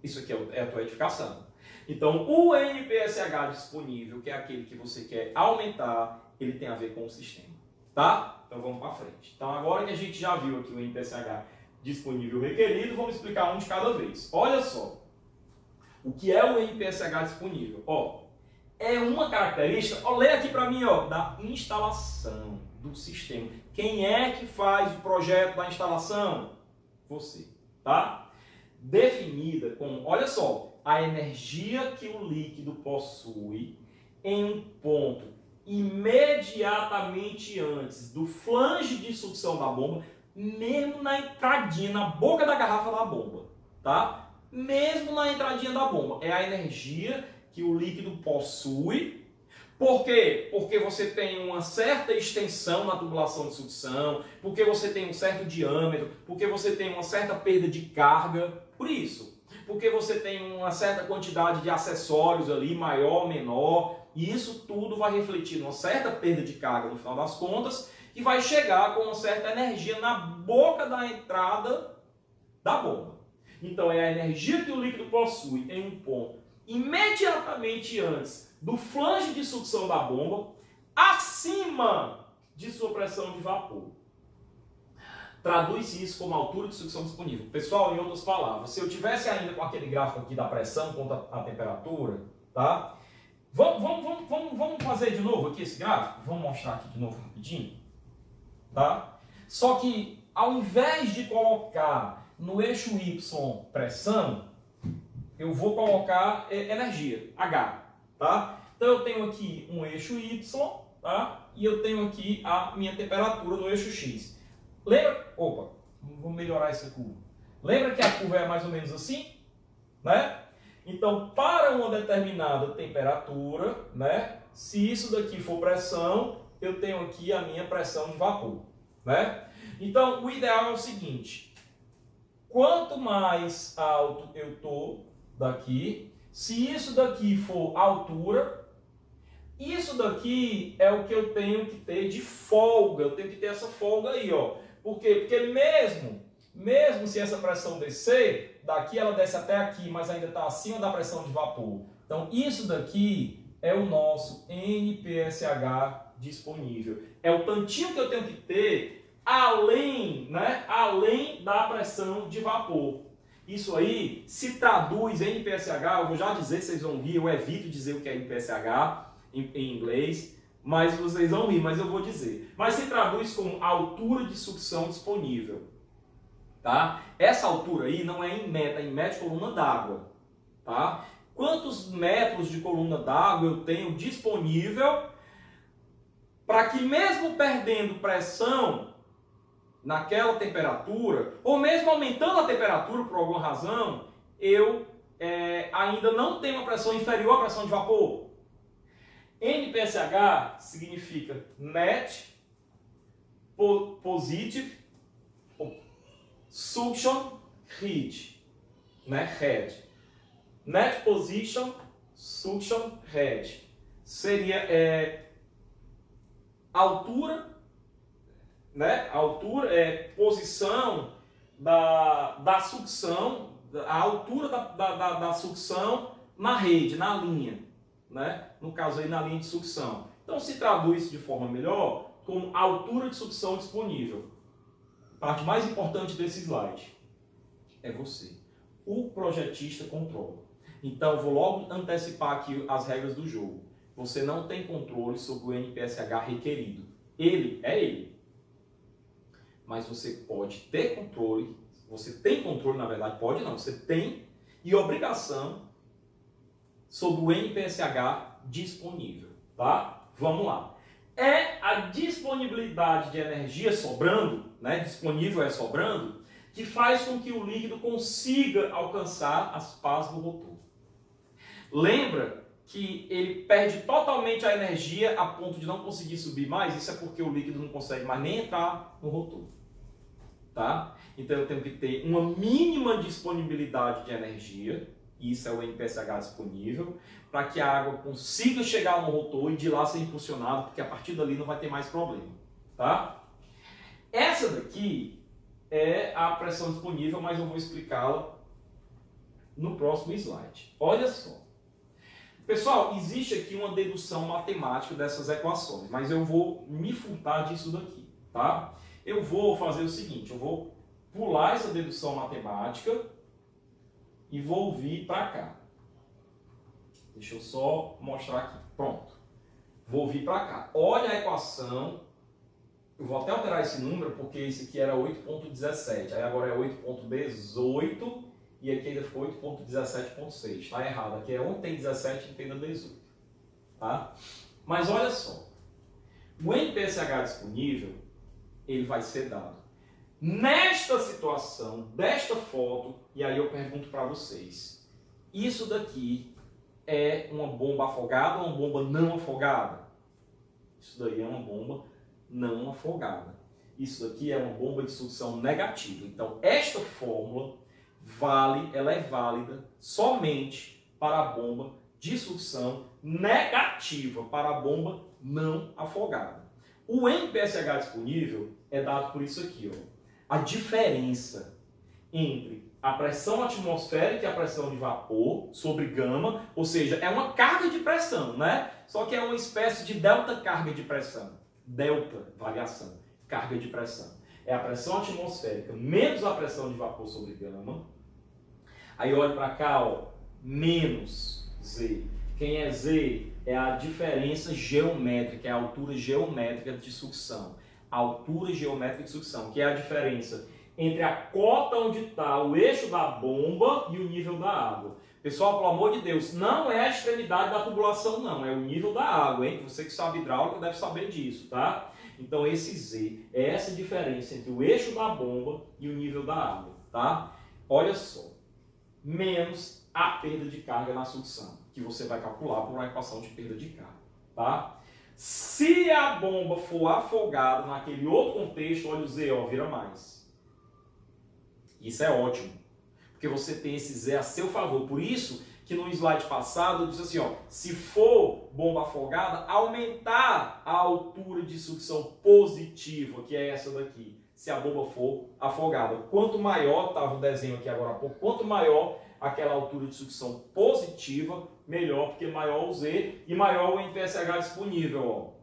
Isso aqui é a tua edificação. Então, o NPSH disponível, que é aquele que você quer aumentar, ele tem a ver com o sistema. Tá? Então vamos para frente. Então agora que a gente já viu aqui o NPSH disponível e requerido, vamos explicar um de cada vez. Olha só. O que é o NPSH disponível? Ó, é uma característica, ó, lê aqui para mim, ó, da instalação do sistema. Quem é que faz o projeto da instalação? Você, tá? Definida como, olha só, a energia que o líquido possui em um ponto imediatamente antes do flange de sucção da bomba, mesmo na entradinha, na boca da garrafa da bomba, tá? Mesmo na entradinha da bomba. É a energia que o líquido possui. Por quê? Porque você tem uma certa extensão na tubulação de sucção, porque você tem um certo diâmetro, porque você tem uma certa perda de carga. Por isso, porque você tem uma certa quantidade de acessórios ali, maior ou menor, e isso tudo vai refletir numa certa perda de carga no final das contas e vai chegar com uma certa energia na boca da entrada da bomba. Então é a energia que o líquido possui em um ponto imediatamente antes do flange de sucção da bomba, acima de sua pressão de vapor. Traduz-se isso como altura de sucção disponível. Pessoal, em outras palavras, se eu tivesse ainda com aquele gráfico aqui da pressão contra a temperatura, tá? Vamos fazer de novo aqui esse gráfico? Vamos mostrar aqui de novo rapidinho, tá? Só que ao invés de colocar no eixo Y pressão, eu vou colocar energia, H, tá? Então eu tenho aqui um eixo Y, tá? E eu tenho aqui a minha temperatura no eixo X. Lembra? Opa, vamos melhorar essa curva. Lembra que a curva é mais ou menos assim? Né? Então, para uma determinada temperatura, né? Se isso daqui for pressão, eu tenho aqui a minha pressão de vapor, né? Então, o ideal é o seguinte. Quanto mais alto eu estou daqui, se isso daqui for altura, isso daqui é o que eu tenho que ter de folga. Eu tenho que ter essa folga aí, ó. Por quê? Porque mesmo se essa pressão descer, daqui ela desce até aqui, mas ainda está acima da pressão de vapor. Então, isso daqui é o nosso NPSH disponível. É o tantinho que eu tenho que ter além, né, além da pressão de vapor. Isso aí se traduz em NPSH, eu vou já dizer, vocês vão rir, eu evito dizer o que é NPSH em inglês, mas vocês vão rir, mas eu vou dizer. Mas se traduz como altura de sucção disponível. Tá? Essa altura aí não é em metro de coluna d'água. Tá? Quantos metros de coluna d'água eu tenho disponível para que mesmo perdendo pressão naquela temperatura, ou mesmo aumentando a temperatura por alguma razão, eu ainda não tenho uma pressão inferior à pressão de vapor. NPSH significa Net Positive Suction Head, né? Head. Net Position Suction Head seria altura, né? Altura posição da sucção, a altura da sucção na rede, na linha, né? No caso aí na linha de sucção. Então se traduz de forma melhor como altura de sucção disponível. A parte mais importante desse slide é você. O projetista controla. Então eu vou logo antecipar aqui as regras do jogo. Você não tem controle sobre o NPSH requerido. Ele é ele. Mas você pode ter controle, você tem controle, na verdade, pode não, você tem e obrigação sobre o NPSH disponível, tá? Vamos lá. É a disponibilidade de energia sobrando, né? Disponível é sobrando, que faz com que o líquido consiga alcançar as pás do rotor. Lembra que ele perde totalmente a energia a ponto de não conseguir subir mais? Isso é porque o líquido não consegue mais nem entrar no rotor. Tá? Então eu tenho que ter uma mínima disponibilidade de energia, isso é o NPSH disponível, para que a água consiga chegar no rotor e de lá ser impulsionado, porque a partir dali não vai ter mais problema. Tá? Essa daqui é a pressão disponível, mas eu vou explicá-la no próximo slide. Olha só. Pessoal, existe aqui uma dedução matemática dessas equações, mas eu vou me furtar disso daqui. Tá? Eu vou fazer o seguinte, eu vou pular essa dedução matemática e vou vir para cá. Deixa eu só mostrar aqui. Pronto. Vou vir para cá. Olha a equação. Eu vou até alterar esse número porque esse aqui era 8.17. Aí agora é 8.18 e aqui ainda ficou 8.17.6. Está errado. Aqui é onde tem 17 e tem 18. Tá? Mas olha só. O NPSH disponível ele vai ser dado. Nesta situação, desta foto, e aí eu pergunto para vocês, isso daqui é uma bomba afogada ou uma bomba não afogada? Isso daí é uma bomba não afogada. Isso daqui é uma bomba de sucção negativa. Então, esta fórmula ela é válida somente para a bomba de sucção negativa, para a bomba não afogada. O NPSH disponível é dado por isso aqui, ó. A diferença entre a pressão atmosférica e a pressão de vapor sobre gama, ou seja, é uma carga de pressão, né? Só que é uma espécie de delta carga de pressão. Delta, variação, carga de pressão. É a pressão atmosférica menos a pressão de vapor sobre gama. Aí olha para cá, ó, menos Z. Quem é Z? É a diferença geométrica, é a altura geométrica de sucção. A altura geométrica de sucção, que é a diferença entre a cota onde está o eixo da bomba e o nível da água. Pessoal, pelo amor de Deus, não é a extremidade da tubulação, não. É o nível da água, hein? Você que sabe hidráulica deve saber disso, tá? Então, esse Z é essa diferença entre o eixo da bomba e o nível da água, tá? Olha só. Menos a perda de carga na sucção, que você vai calcular por uma equação de perda de carga, tá? Se a bomba for afogada naquele outro contexto, olha o Z, ó, vira mais. Isso é ótimo, porque você tem esse Z a seu favor. Por isso que no slide passado eu disse assim, ó, se for bomba afogada, aumentar a altura de sucção positiva, que é essa daqui, se a bomba for afogada. Quanto maior, estava o desenho aqui agora há pouco, quanto maior aquela altura de sucção positiva, melhor, porque maior o Z e maior o NPSH disponível. Ó.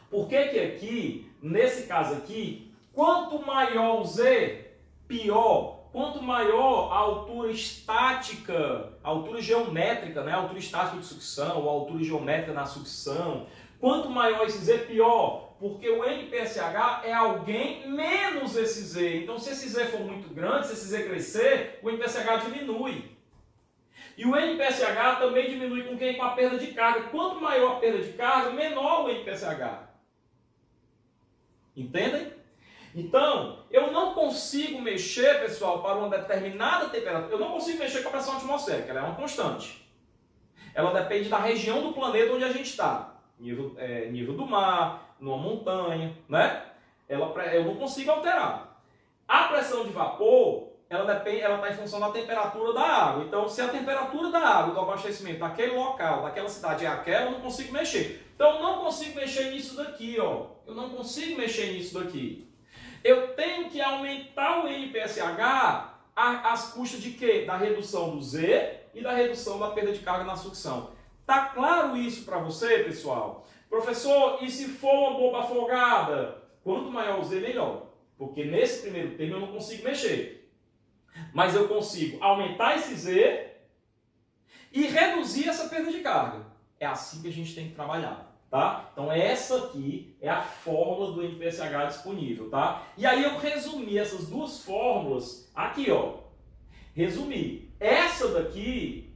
Por que que aqui, nesse caso aqui, quanto maior o Z, pior. Quanto maior a altura estática, a altura geométrica, né? A altura estática de sucção, ou a altura geométrica na sucção, quanto maior esse Z, pior. Porque o NPSH é alguém menos esse Z. Então, se esse Z for muito grande, se esse Z crescer, o NPSH diminui. E o NPSH também diminui com quem? Com a perda de carga. Quanto maior a perda de carga, menor o NPSH. Entendem? Então, eu não consigo mexer, pessoal, para uma determinada temperatura. Eu não consigo mexer com a pressão atmosférica, ela é uma constante. Ela depende da região do planeta onde a gente está. Nível do mar, numa montanha, né? Eu não consigo alterar. A pressão de vapor, ela está em função da temperatura da água. Então, se a temperatura da água, do abastecimento daquele local, daquela cidade é aquela, eu não consigo mexer. Então, eu não consigo mexer nisso daqui, ó. Eu não consigo mexer nisso daqui. Eu tenho que aumentar o NPSH às custas de quê? Da redução do Z e da redução da perda de carga na sucção. Tá claro isso para você, pessoal? Professor, e se for uma bomba afogada? Quanto maior o Z, melhor. Porque nesse primeiro termo eu não consigo mexer. Mas eu consigo aumentar esse Z e reduzir essa perda de carga. É assim que a gente tem que trabalhar. Tá? Então essa aqui é a fórmula do NPSH disponível, tá? E aí eu resumi essas duas fórmulas aqui, ó. Resumi. Essa daqui,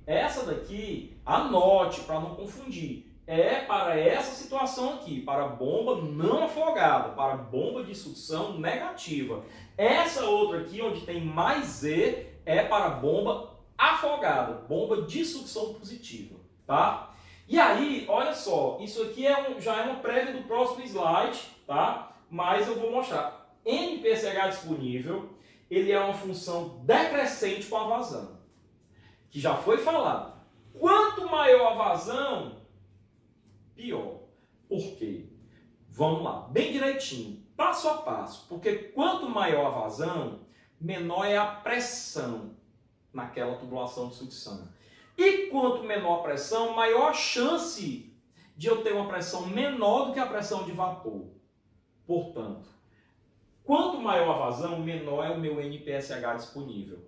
anote para não confundir. É para essa situação aqui, para bomba não afogada, para bomba de sucção negativa. Essa outra aqui, onde tem mais Z, é para bomba afogada, bomba de sucção positiva, tá? E aí, olha só, isso aqui já é uma prévia do próximo slide, tá? Mas eu vou mostrar. NPSH disponível, ele é uma função decrescente com a vazão, que já foi falado. Quanto maior a vazão, pior. Por quê? Vamos lá, bem direitinho, passo a passo. Porque quanto maior a vazão, menor é a pressão naquela tubulação de sucção. E quanto menor a pressão, maior a chance de eu ter uma pressão menor do que a pressão de vapor. Portanto, quanto maior a vazão, menor é o meu NPSH disponível.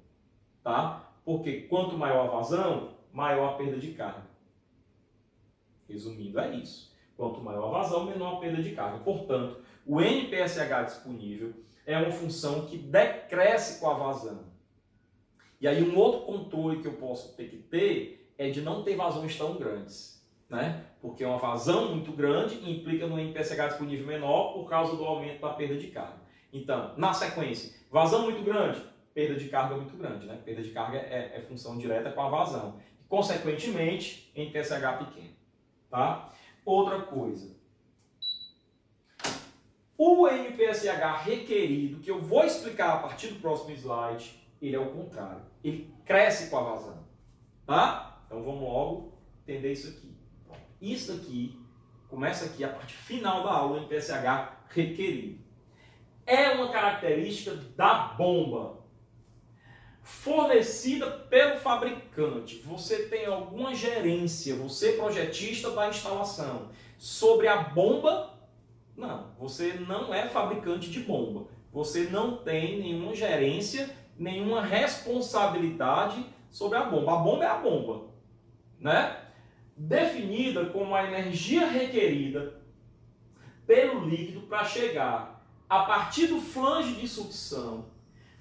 Tá? Porque quanto maior a vazão, maior a perda de carga. Resumindo, é isso. Quanto maior a vazão, menor a perda de carga. Portanto, o NPSH disponível é uma função que decresce com a vazão. E aí um outro controle que eu posso ter que ter é de não ter vazões tão grandes, né? Porque uma vazão muito grande implica no NPSH disponível menor por causa do aumento da perda de carga. Então, na sequência, vazão muito grande, perda de carga muito grande, né? Perda de carga é função direta com a vazão. Consequentemente, NPSH pequeno, tá? Outra coisa. O NPSH requerido, que eu vou explicar a partir do próximo slide, ele é o contrário. Ele cresce com a vazão. Tá? Então vamos logo entender isso aqui. Isso aqui, começa aqui a parte final da aula, o NPSH requerido. É uma característica da bomba, fornecida pelo fabricante. Você tem alguma gerência, você projetista da instalação, sobre a bomba? Não, você não é fabricante de bomba. Você não tem nenhuma gerência, nenhuma responsabilidade sobre a bomba. A bomba é a bomba, né? Definida como a energia requerida pelo líquido para chegar a partir do flange de sucção,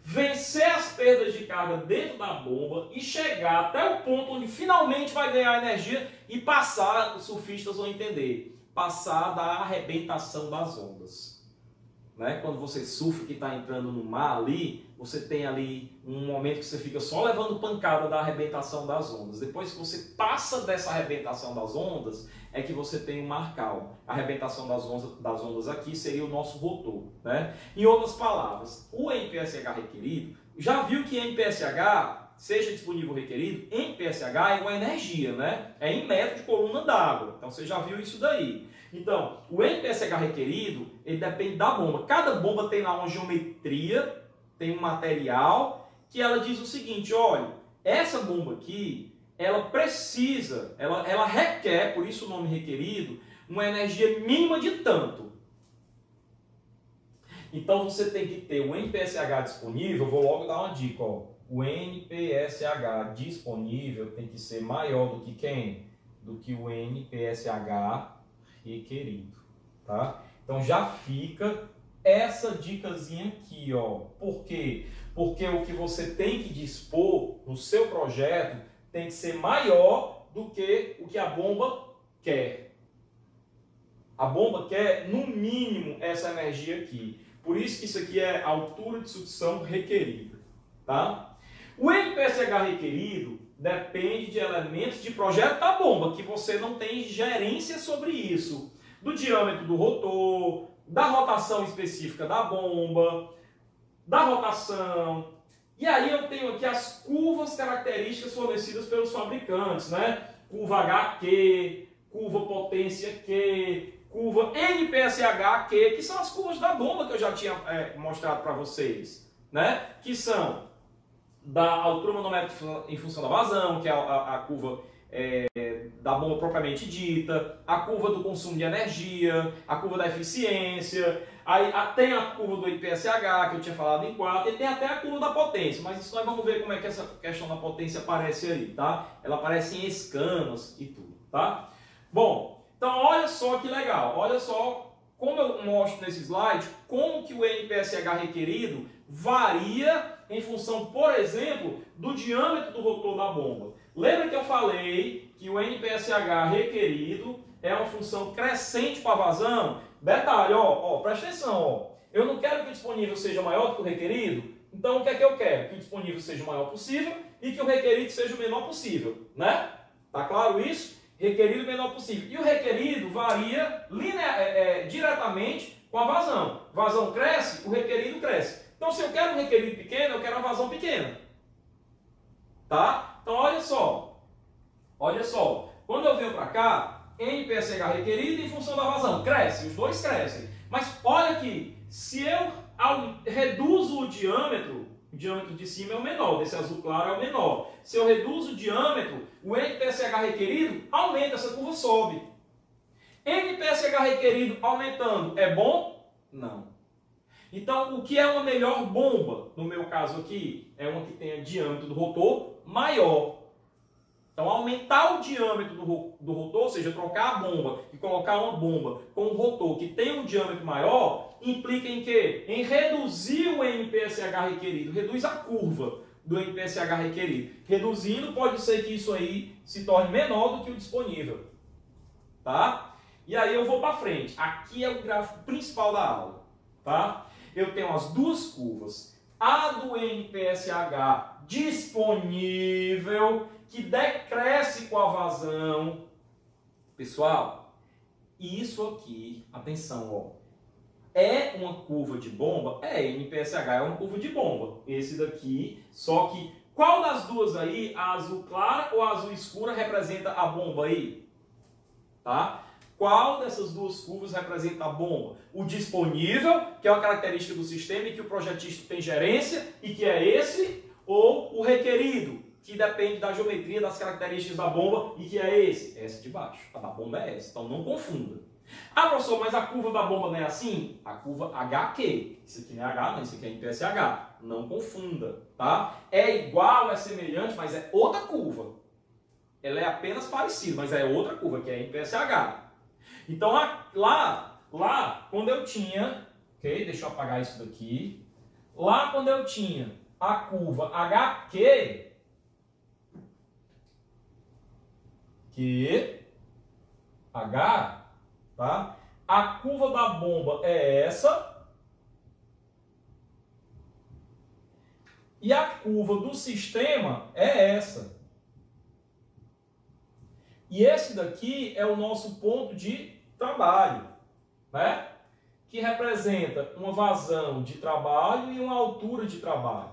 vencer as perdas de carga dentro da bomba e chegar até o ponto onde finalmente vai ganhar energia e passar, os surfistas vão entender, passar da arrebentação das ondas. Né? Quando você surfa que está entrando no mar ali, você tem ali um momento que você fica só levando pancada da arrebentação das ondas. Depois que você passa dessa arrebentação das ondas, é que você tem um mar calmo. A arrebentação das ondas aqui seria o nosso rotor. Né? Em outras palavras, o NPSH requerido, já viu que NPSH, seja disponível ou requerido, NPSH é uma energia, né? É em metro de coluna d'água. Então você já viu isso daí. Então, o NPSH requerido, ele depende da bomba. Cada bomba tem lá uma geometria, tem um material, que ela diz o seguinte, olha, essa bomba aqui, ela precisa, ela requer, por isso o nome requerido, uma energia mínima de tanto. Então você tem que ter o NPSH disponível, vou logo dar uma dica, ó. O NPSH disponível tem que ser maior do que quem? Do que o NPSH requerido, tá? Então já fica essa dicasinha aqui, ó. Por quê? Porque o que você tem que dispor no seu projeto tem que ser maior do que o que a bomba quer. A bomba quer, no mínimo, essa energia aqui. Por isso que isso aqui é a altura de sucção requerida, tá? O NPSH requerido depende de elementos de projeto da bomba, que você não tem gerência sobre isso. Do diâmetro do rotor, da rotação específica da bomba, da rotação. E aí eu tenho aqui as curvas características fornecidas pelos fabricantes, né? Curva HQ, curva potência Q, curva NPSH Q, que são as curvas da bomba que eu já tinha mostrado para vocês, né? Que são da altura manométrica em função da vazão, que é a curva da bomba propriamente dita, a curva do consumo de energia, a curva da eficiência, aí tem a curva do IPSH, que eu tinha falado em 4, e tem até a curva da potência, mas isso nós vamos ver como é que essa questão da potência aparece ali, tá? Ela aparece em escamas e tudo, tá? Bom, então olha só que legal, olha só como eu mostro nesse slide, como que o NPSH requerido varia em função, por exemplo, do diâmetro do rotor da bomba. Lembra que eu falei que o NPSH requerido é uma função crescente para a vazão? Detalhe, ó, presta atenção, ó. Eu não quero que o disponível seja maior do que o requerido, então o que é que eu quero? Que o disponível seja o maior possível e que o requerido seja o menor possível, né? Tá claro isso? Requerido o menor possível. E o requerido varia diretamente com a vazão. Vazão cresce, o requerido cresce. Então, se eu quero um requerido pequeno, eu quero uma vazão pequena. Tá? Então, olha só. Olha só. Quando eu venho para cá, NPSH requerido em função da vazão. Cresce, os dois crescem. Mas olha aqui, se eu reduzo o diâmetro de cima é o menor, desse azul claro é o menor. Se eu reduzo o diâmetro, o NPSH requerido aumenta, essa curva sobe. NPSH requerido aumentando é bom? Não. Então, o que é uma melhor bomba? No meu caso aqui, é uma que tenha diâmetro do rotor maior. Então, aumentar o diâmetro do rotor, ou seja, trocar a bomba e colocar uma bomba com um rotor que tem um diâmetro maior, implica em quê? Em reduzir o NPSH requerido. Reduz a curva do NPSH requerido. Reduzindo, pode ser que isso aí se torne menor do que o disponível. Tá? E aí eu vou para frente. Aqui é o gráfico principal da aula. Tá? Eu tenho as duas curvas. A do NPSH disponível, que decresce com a vazão. Pessoal, isso aqui, atenção, ó, é uma curva de bomba? NPSH é uma curva de bomba. Esse daqui, só que qual das duas aí, a azul clara ou a azul escura, representa a bomba aí? Tá? Qual dessas duas curvas representa a bomba? O disponível, que é uma característica do sistema e que o projetista tem gerência, e que é esse, ou o requerido, que depende da geometria das características da bomba, e que é esse? Esse de baixo. A da bomba é essa, então não confunda. Ah, professor, mas a curva da bomba não é assim? A curva HQ. Isso aqui não é H, não, isso aqui é NPSH. Não confunda, tá? É igual, é semelhante, mas é outra curva. Ela é apenas parecida, mas é outra curva, que é NPSH. Então, lá, quando eu tinha, ok? Deixa eu apagar isso daqui. Lá, quando eu tinha a curva HQ, tá? A curva da bomba é essa. E a curva do sistema é essa. E esse daqui é o nosso ponto de trabalho, né? Que representa uma vazão de trabalho e uma altura de trabalho,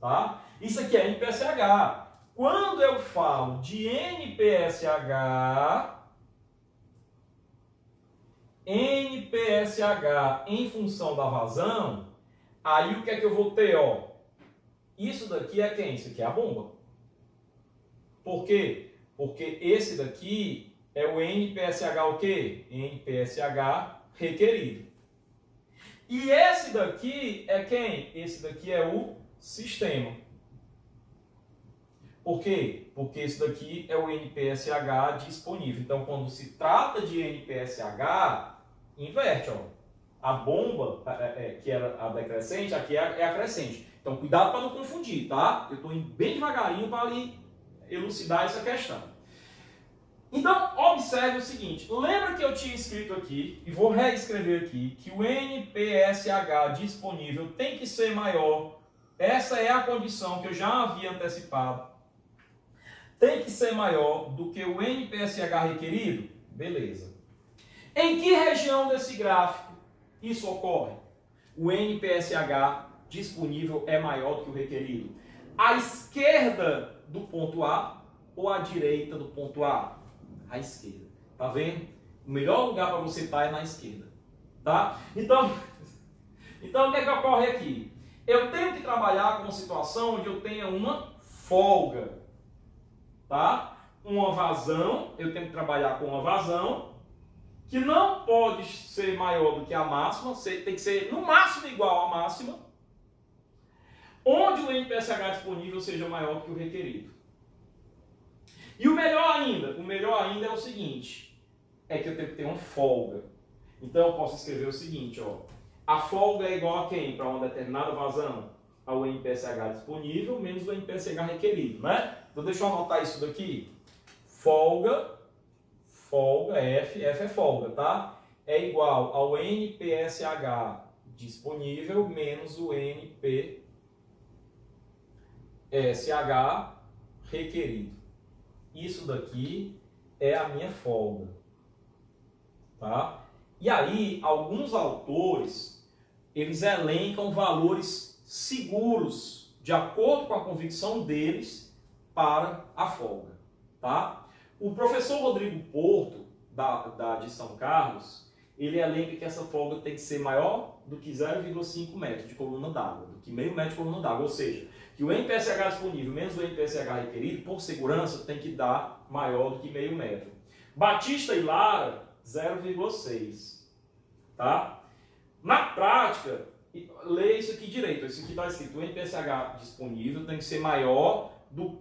tá? Isso aqui é NPSH. Quando eu falo de NPSH em função da vazão, aí o que é que eu vou ter, ó? Isso daqui é quem? Isso aqui é a bomba. Por quê? Porque esse daqui é o NPSH o quê? NPSH requerido. E esse daqui é quem? Esse daqui é o sistema. Por quê? Porque esse daqui é o NPSH disponível. Então, quando se trata de NPSH, inverte, ó. A bomba, que era a decrescente, aqui é a crescente. Então, cuidado para não confundir, tá? Eu estou indo bem devagarinho para ali elucidar essa questão. Então, observe o seguinte. Lembra que eu tinha escrito aqui, e vou reescrever aqui, que o NPSH disponível tem que ser maior. Essa é a condição que eu já havia antecipado. Tem que ser maior do que o NPSH requerido? Beleza. Em que região desse gráfico isso ocorre? O NPSH disponível é maior do que o requerido. À esquerda do ponto A ou à direita do ponto A? À esquerda. Tá vendo? O melhor lugar para você estar é na esquerda. Tá? Então o que é que ocorre aqui? Eu tenho que trabalhar com uma situação onde eu tenha uma folga. Tá? Uma vazão, eu tenho que trabalhar com uma vazão que não pode ser maior do que a máxima, tem que ser no máximo igual à máxima, onde o NPSH disponível seja maior do que o requerido. E o melhor ainda é o seguinte, é que eu tenho que ter uma folga. Então eu posso escrever o seguinte, ó, a folga é igual a quem? Para uma determinada vazão? Ao NPSH disponível menos o NPSH requerido, né? Então deixa eu anotar isso daqui. Folga, F é folga, tá? É igual ao NPSH disponível menos o NPSH requerido. Isso daqui é a minha folga, tá? E aí, alguns autores, eles elencam valores seguros, de acordo com a convicção deles, para a folga, tá? O professor Rodrigo Porto, de São Carlos, ele elenca que essa folga tem que ser maior do que 0,5 metros de coluna d'água, do que meio metro de coluna d'água, ou seja, que o NPSH disponível menos o NPSH requerido, por segurança, tem que dar maior do que meio metro. Batista e Lara, 0,6, tá? Na prática, leia isso aqui direito, isso aqui está escrito, o NPSH disponível tem que ser maior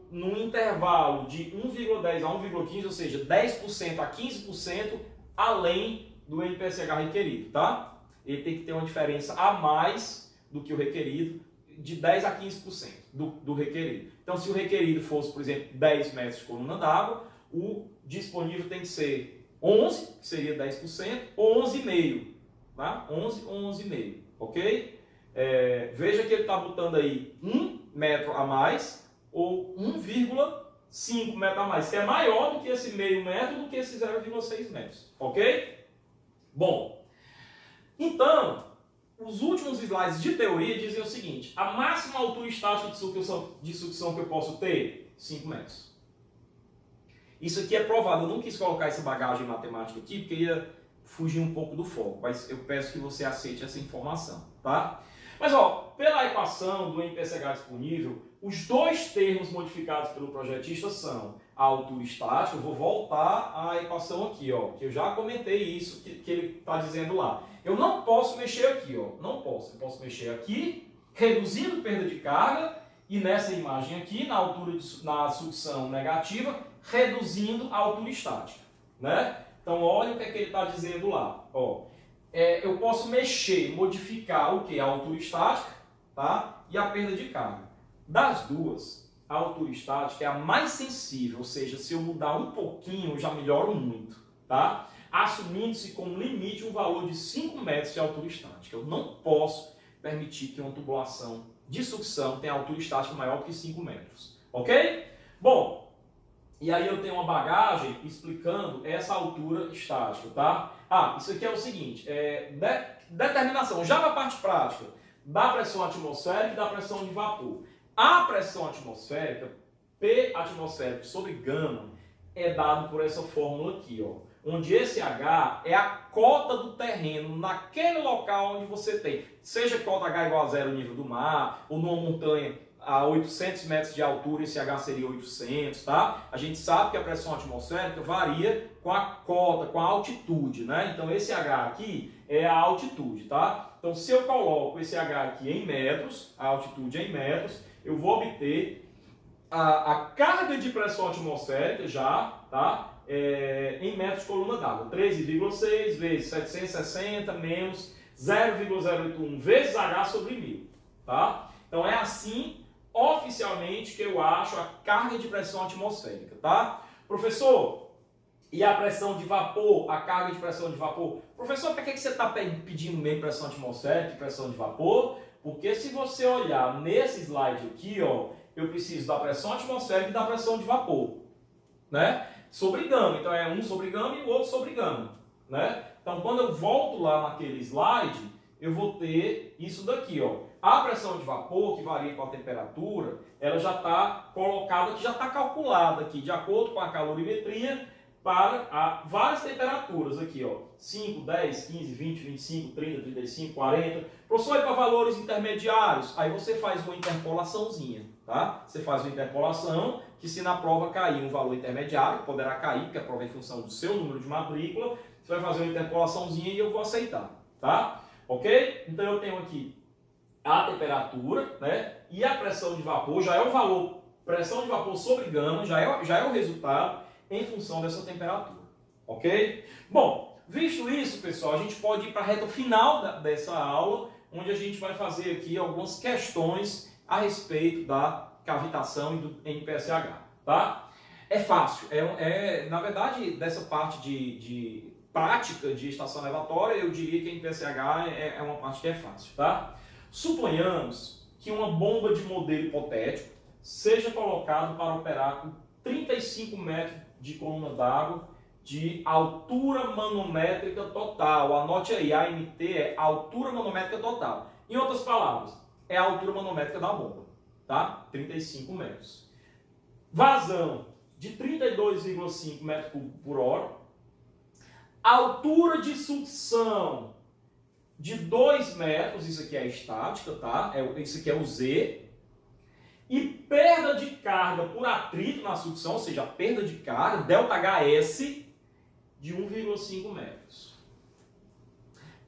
num intervalo de 1,10 a 1,15, ou seja, 10% a 15% além do NPSH requerido, tá? Ele tem que ter uma diferença a mais do que o requerido, de 10 a 15% do requerido. Então, se o requerido fosse, por exemplo, 10 metros de coluna d'água, o disponível tem que ser 11, que seria 10%, ou 11,5, tá? 11 ou 11,5, ok? Veja que ele está botando aí 1 metro a mais, ou 1,5 metro a mais, que é maior do que esse meio metro, do que esse 0,6 metros, ok? Bom, então, os últimos slides de teoria dizem o seguinte, a máxima altura estática de sucção que eu posso ter, 5 metros. Isso aqui é provado, eu não quis colocar essa bagagem matemática aqui, porque ia fugir um pouco do foco, mas eu peço que você aceite essa informação, tá? Mas, ó, pela equação do NPSH disponível, os dois termos modificados pelo projetista são a altura estática, eu vou voltar à equação aqui, ó, que eu já comentei isso, que ele está dizendo lá. Eu não posso mexer aqui, ó, não posso. Eu posso mexer aqui, reduzindo perda de carga, e nessa imagem aqui, na sucção negativa, reduzindo a altura estática, né? Então, olha o que é que ele está dizendo lá, ó. Eu posso mexer, modificar o que? A altura estática, tá? E a perda de carga. Das duas, a altura estática é a mais sensível, ou seja, se eu mudar um pouquinho, eu já melhoro muito, tá? Assumindo-se como limite um valor de 5 metros de altura estática. Eu não posso permitir que uma tubulação de sucção tenha altura estática maior que 5 metros, ok? Bom, e aí eu tenho uma bagagem explicando essa altura estática, tá? Isso aqui é o seguinte, determinação, já na parte prática, da pressão atmosférica e da pressão de vapor. A pressão atmosférica, P atmosférico sobre gama, é dado por essa fórmula aqui, ó, onde esse H é a cota do terreno naquele local onde você tem, seja cota H igual a 0 nível do mar, ou numa montanha a 800 metros de altura, esse H seria 800, tá? A gente sabe que a pressão atmosférica varia com a cota, com a altitude, né? Então esse H aqui é a altitude, tá? Então se eu coloco esse H aqui em metros, a altitude em metros, eu vou obter a carga de pressão atmosférica já, tá? Em metros de coluna d'água, 13,6 vezes 760 menos 0,081 vezes H sobre 1000, tá? Então é assim, oficialmente, que eu acho a carga de pressão atmosférica, tá? Professor, e a pressão de vapor, a carga de pressão de vapor? Professor, para que você está pedindo mesmo pressão atmosférica e pressão de vapor? Porque se você olhar nesse slide aqui, ó, eu preciso da pressão atmosférica e da pressão de vapor, né? Sobre gama, então é um sobre gama e o outro sobre gama, né? Então quando eu volto lá naquele slide, eu vou ter isso daqui, ó. A pressão de vapor, que varia com a temperatura, ela já está colocada aqui, já está calculada aqui, de acordo com a calorimetria, para várias temperaturas aqui, ó. 5, 10, 15, 20, 25, 30, 35, 40. Professor, e para valores intermediários? Aí você faz uma interpolaçãozinha, tá? Você faz uma interpolação, que se na prova cair um valor intermediário, poderá cair, porque a prova é em função do seu número de matrícula, você vai fazer uma interpolaçãozinha e eu vou aceitar, tá? Ok? Então eu tenho aqui a temperatura, né? E a pressão de vapor, já é o valor, pressão de vapor sobre gama, já é o resultado em função dessa temperatura, ok? Bom, visto isso, pessoal, a gente pode ir para a reta final dessa aula, onde a gente vai fazer aqui algumas questões a respeito da cavitação e do NPSH, tá? É fácil, na verdade, dessa parte de prática de estação elevatória, eu diria que a NPSH é uma parte que é fácil, tá? Suponhamos que uma bomba de modelo hipotético seja colocada para operar com 35 metros de coluna d'água de altura manométrica total. Anote aí, a AMT é altura manométrica total. Em outras palavras, é a altura manométrica da bomba, tá? 35 metros. Vazão de 32,5 metros por hora. Altura de sucção de 2 metros, isso aqui é a estática, tá? Isso aqui é o Z. E perda de carga por atrito na sucção, ou seja, a perda de carga, ΔHS, de 1,5 metros.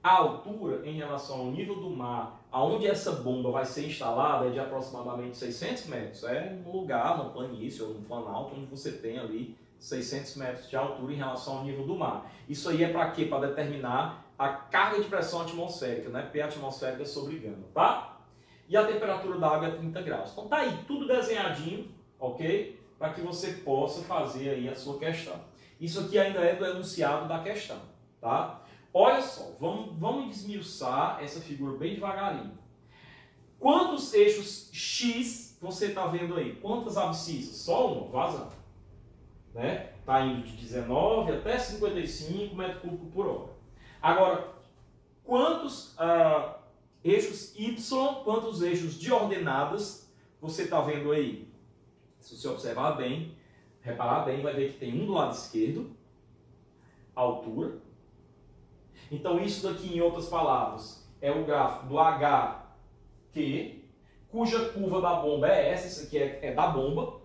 A altura em relação ao nível do mar, aonde essa bomba vai ser instalada, é de aproximadamente 600 metros. É um lugar, uma planície ou um planalto, onde você tem ali 600 metros de altura em relação ao nível do mar. Isso aí é para quê? Para determinar a carga de pressão atmosférica, né? P atmosférica sobre gama, tá? E a temperatura da água é 30 graus. Então tá aí, tudo desenhadinho, ok? Para que você possa fazer aí a sua questão. Isso aqui ainda é do enunciado da questão, tá? Olha só, vamos desmiuçar essa figura bem devagarinho. Quantos eixos X você está vendo aí? Quantas abscissas? Só uma, vazão. Né? Tá indo de 19 até 55 metros cúbicos por hora. Agora, quantos eixos Y, quantos eixos de ordenadas você está vendo aí? Se você observar bem, reparar bem, vai ver que tem um do lado esquerdo, altura. Então isso daqui, em outras palavras, é o gráfico do HQ, cuja curva da bomba é essa, isso aqui é da bomba,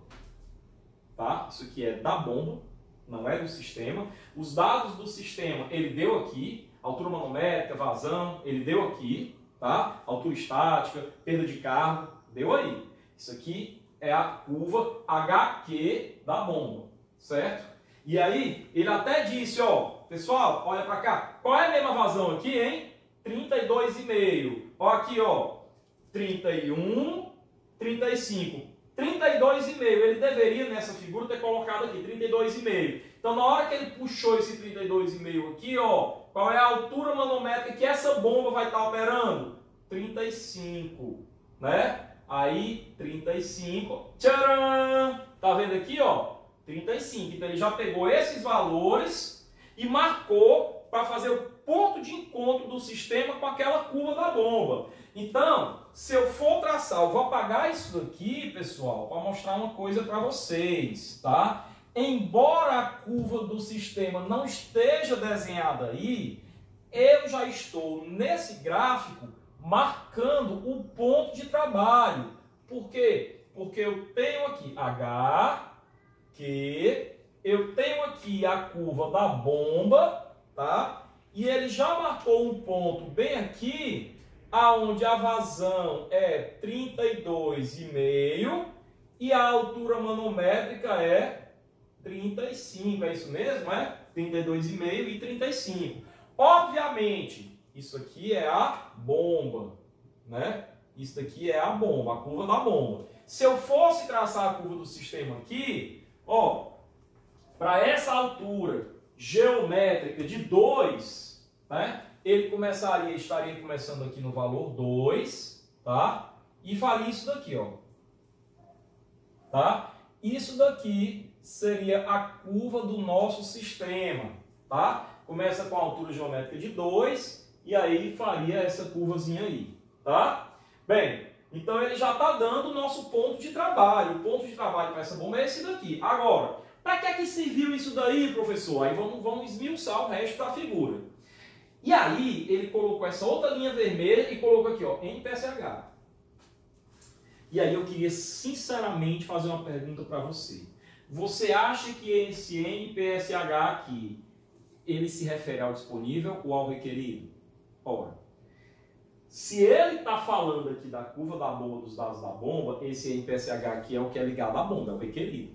tá? Isso aqui é da bomba, não é do sistema. Os dados do sistema, ele deu aqui, altura manométrica, vazão, ele deu aqui, tá? Altura estática, perda de carga, deu aí. Isso aqui é a curva HQ da bomba, certo? E aí, ele até disse, ó, pessoal, olha para cá, qual é a mesma vazão aqui, hein? 32,5. Ó aqui, ó, 31, 35. 32,5. Ele deveria, nessa figura, ter colocado aqui, 32,5. Então, na hora que ele puxou esse 32,5 aqui, ó, qual é a altura manométrica que essa bomba vai estar operando? 35, né? Aí, 35, tcharam! Tá vendo aqui, ó? 35. Então, ele já pegou esses valores e marcou para fazer o ponto de encontro do sistema com aquela curva da bomba. Então, se eu for traçar, eu vou apagar isso daqui, pessoal, para mostrar uma coisa para vocês, tá? Embora a curva do sistema não esteja desenhada aí, eu já estou nesse gráfico marcando o ponto de trabalho. Por quê? Porque eu tenho aqui H, Q, eu tenho aqui a curva da bomba, tá? E ele já marcou um ponto bem aqui, aonde a vazão é 32,5 e a altura manométrica é 35, é isso mesmo? 32,5 e 35. Obviamente, isso aqui é a bomba, né? Isso daqui é a bomba, a curva da bomba. Se eu fosse traçar a curva do sistema aqui, ó, para essa altura geométrica de 2, né? Ele estaria começando aqui no valor 2, tá? E faria isso daqui, ó. Tá? Isso daqui seria a curva do nosso sistema, tá? Começa com a altura geométrica de 2 e aí faria essa curvazinha aí, tá? Bem, então ele já está dando o nosso ponto de trabalho. O ponto de trabalho para essa bomba é esse daqui. Agora, para que serviu isso daí, professor? Aí vamos esmiuçar o resto da figura. E aí, ele colocou essa outra linha vermelha e colocou aqui, ó, NPSH. E aí eu queria sinceramente fazer uma pergunta para você. Você acha que esse NPSH aqui, ele se refere ao disponível ou ao requerido? Ora, se ele está falando aqui da curva da bomba, dos dados da bomba, esse NPSH aqui é o que é ligado à bomba, é o requerido.